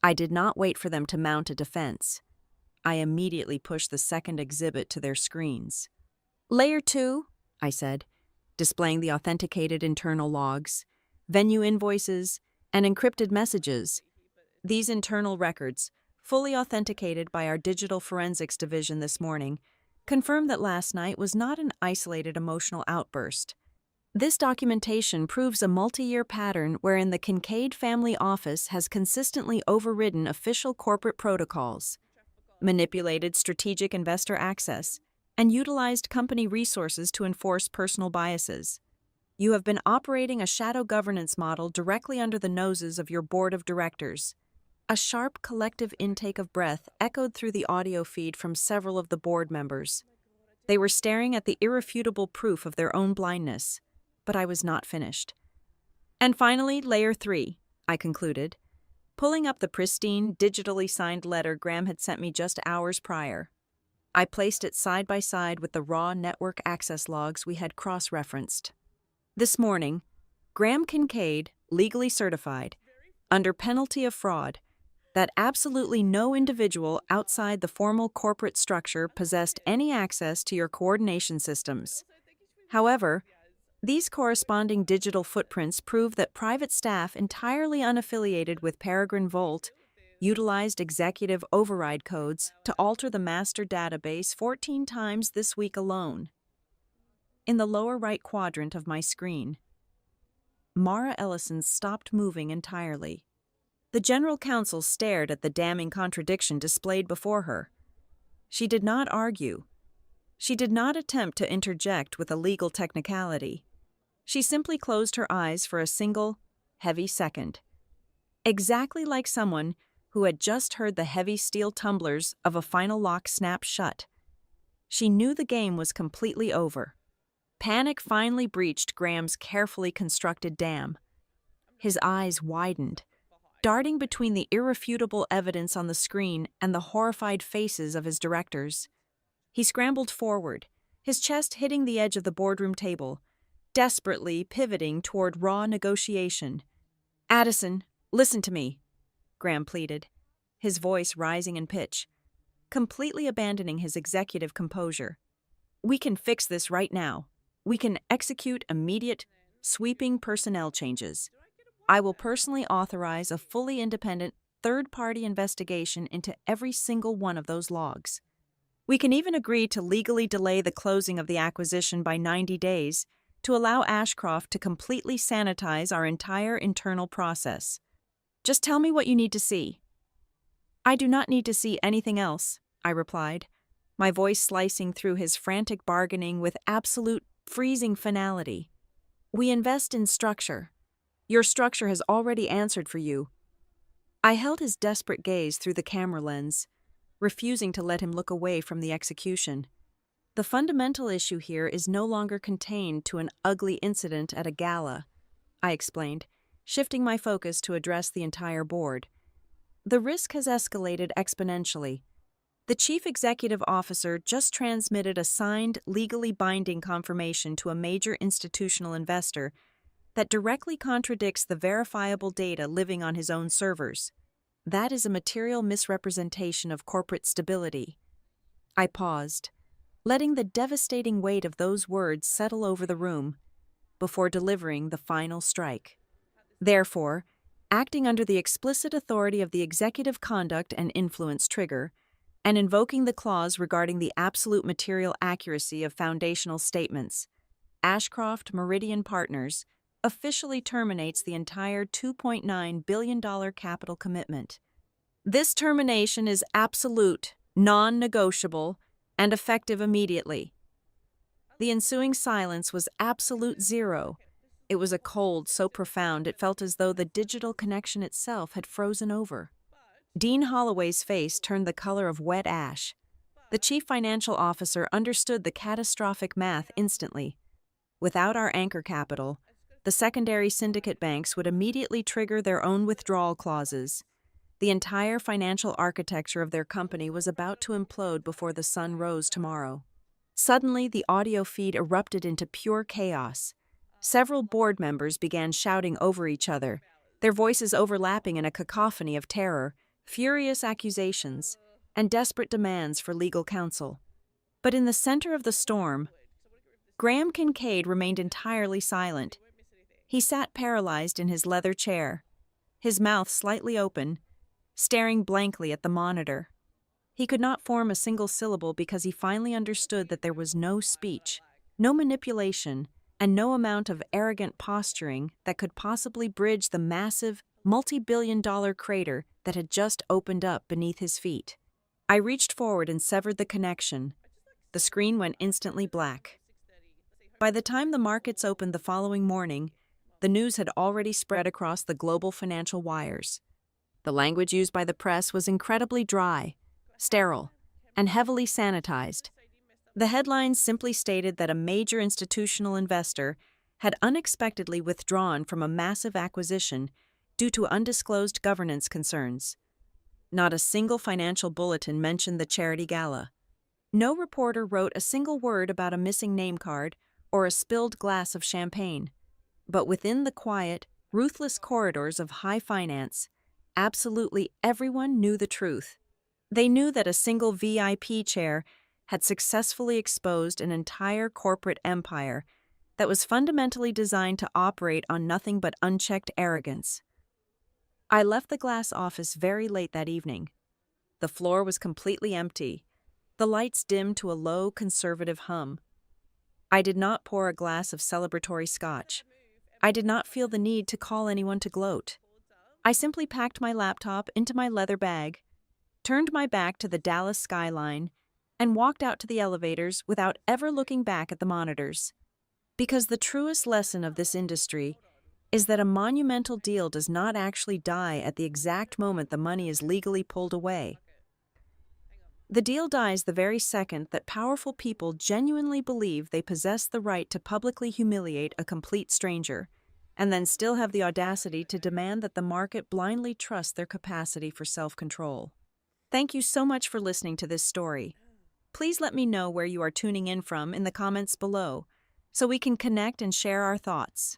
I did not wait for them to mount a defense. I immediately pushed the second exhibit to their screens. "Layer 2, I said, displaying the authenticated internal logs, venue invoices, and encrypted messages. These internal records, fully authenticated by our digital forensics division this morning, confirm that last night was not an isolated emotional outburst. This documentation proves a multi-year pattern wherein the Kincaid family office has consistently overridden official corporate protocols, manipulated strategic investor access, and utilized company resources to enforce personal biases. You have been operating a shadow governance model directly under the noses of your board of directors." A sharp collective intake of breath echoed through the audio feed from several of the board members. They were staring at the irrefutable proof of their own blindness, but I was not finished. "And finally, layer 3, I concluded, pulling up the pristine, digitally signed letter Graham had sent me just hours prior. I placed it side by side with the raw network access logs we had cross-referenced. This morning, Graham Kincaid legally certified, under penalty of fraud, that absolutely no individual outside the formal corporate structure possessed any access to your coordination systems. However, these corresponding digital footprints prove that private staff entirely unaffiliated with Peregrine Volt utilized executive override codes to alter the master database 14 times this week alone." In the lower right quadrant of my screen, Mara Ellison stopped moving entirely. The general counsel stared at the damning contradiction displayed before her. She did not argue. She did not attempt to interject with a legal technicality. She simply closed her eyes for a single, heavy second. Exactly like someone who had just heard the heavy steel tumblers of a final lock snap shut. She knew the game was completely over. Panic finally breached Graham's carefully constructed dam. His eyes widened, darting between the irrefutable evidence on the screen and the horrified faces of his directors. He scrambled forward, his chest hitting the edge of the boardroom table, desperately pivoting toward raw negotiation. "Addison, listen to me," Graham pleaded, his voice rising in pitch, completely abandoning his executive composure. "We can fix this right now. We can execute immediate, sweeping personnel changes. I will personally authorize a fully independent, third-party investigation into every single one of those logs. We can even agree to legally delay the closing of the acquisition by 90 days to allow Ashcroft to completely sanitize our entire internal process. Just tell me what you need to see." "I do not need to see anything else," I replied, my voice slicing through his frantic bargaining with absolute, freezing finality. "We invest in structure. Your structure has already answered for you." I held his desperate gaze through the camera lens, refusing to let him look away from the execution. "The fundamental issue here is no longer contained to an ugly incident at a gala," I explained, shifting my focus to address the entire board. "The risk has escalated exponentially. The chief executive officer just transmitted a signed, legally binding confirmation to a major institutional investor that directly contradicts the verifiable data living on his own servers. That is a material misrepresentation of corporate stability." I paused, letting the devastating weight of those words settle over the room, before delivering the final strike. "Therefore, acting under the explicit authority of the Executive Conduct and Influence Trigger, and invoking the clause regarding the absolute material accuracy of foundational statements, Ashcroft Meridian Partners officially terminates the entire $2.9 billion capital commitment. This termination is absolute, non-negotiable, and effective immediately." The ensuing silence was absolute zero. It was a cold so profound it felt as though the digital connection itself had frozen over. Dean Holloway's face turned the color of wet ash. The chief financial officer understood the catastrophic math instantly. Without our anchor capital, the secondary syndicate banks would immediately trigger their own withdrawal clauses. The entire financial architecture of their company was about to implode before the sun rose tomorrow. Suddenly, the audio feed erupted into pure chaos. Several board members began shouting over each other, their voices overlapping in a cacophony of terror, furious accusations, and desperate demands for legal counsel. But in the center of the storm, Graham Kincaid remained entirely silent. He sat paralyzed in his leather chair, his mouth slightly open, staring blankly at the monitor. He could not form a single syllable because he finally understood that there was no speech, no manipulation, and no amount of arrogant posturing that could possibly bridge the massive, multi-billion-dollar crater that had just opened up beneath his feet. I reached forward and severed the connection. The screen went instantly black. By the time the markets opened the following morning, the news had already spread across the global financial wires. The language used by the press was incredibly dry, sterile, and heavily sanitized. The headlines simply stated that a major institutional investor had unexpectedly withdrawn from a massive acquisition due to undisclosed governance concerns. Not a single financial bulletin mentioned the charity gala. No reporter wrote a single word about a missing name card or a spilled glass of champagne. But within the quiet, ruthless corridors of high finance, absolutely everyone knew the truth. They knew that a single VIP chair had successfully exposed an entire corporate empire that was fundamentally designed to operate on nothing but unchecked arrogance. I left the glass office very late that evening. The floor was completely empty, the lights dimmed to a low, conservative hum. I did not pour a glass of celebratory scotch. I did not feel the need to call anyone to gloat. I simply packed my laptop into my leather bag, turned my back to the Dallas skyline, and walked out to the elevators without ever looking back at the monitors. Because the truest lesson of this industry is that a monumental deal does not actually die at the exact moment the money is legally pulled away. The deal dies the very second that powerful people genuinely believe they possess the right to publicly humiliate a complete stranger, and then still have the audacity to demand that the market blindly trust their capacity for self-control. Thank you so much for listening to this story. Please let me know where you are tuning in from in the comments below, so we can connect and share our thoughts.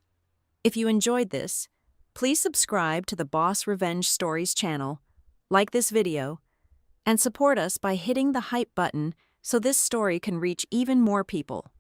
If you enjoyed this, please subscribe to the Boss Revenge Stories channel, like this video, and support us by hitting the hype button so this story can reach even more people.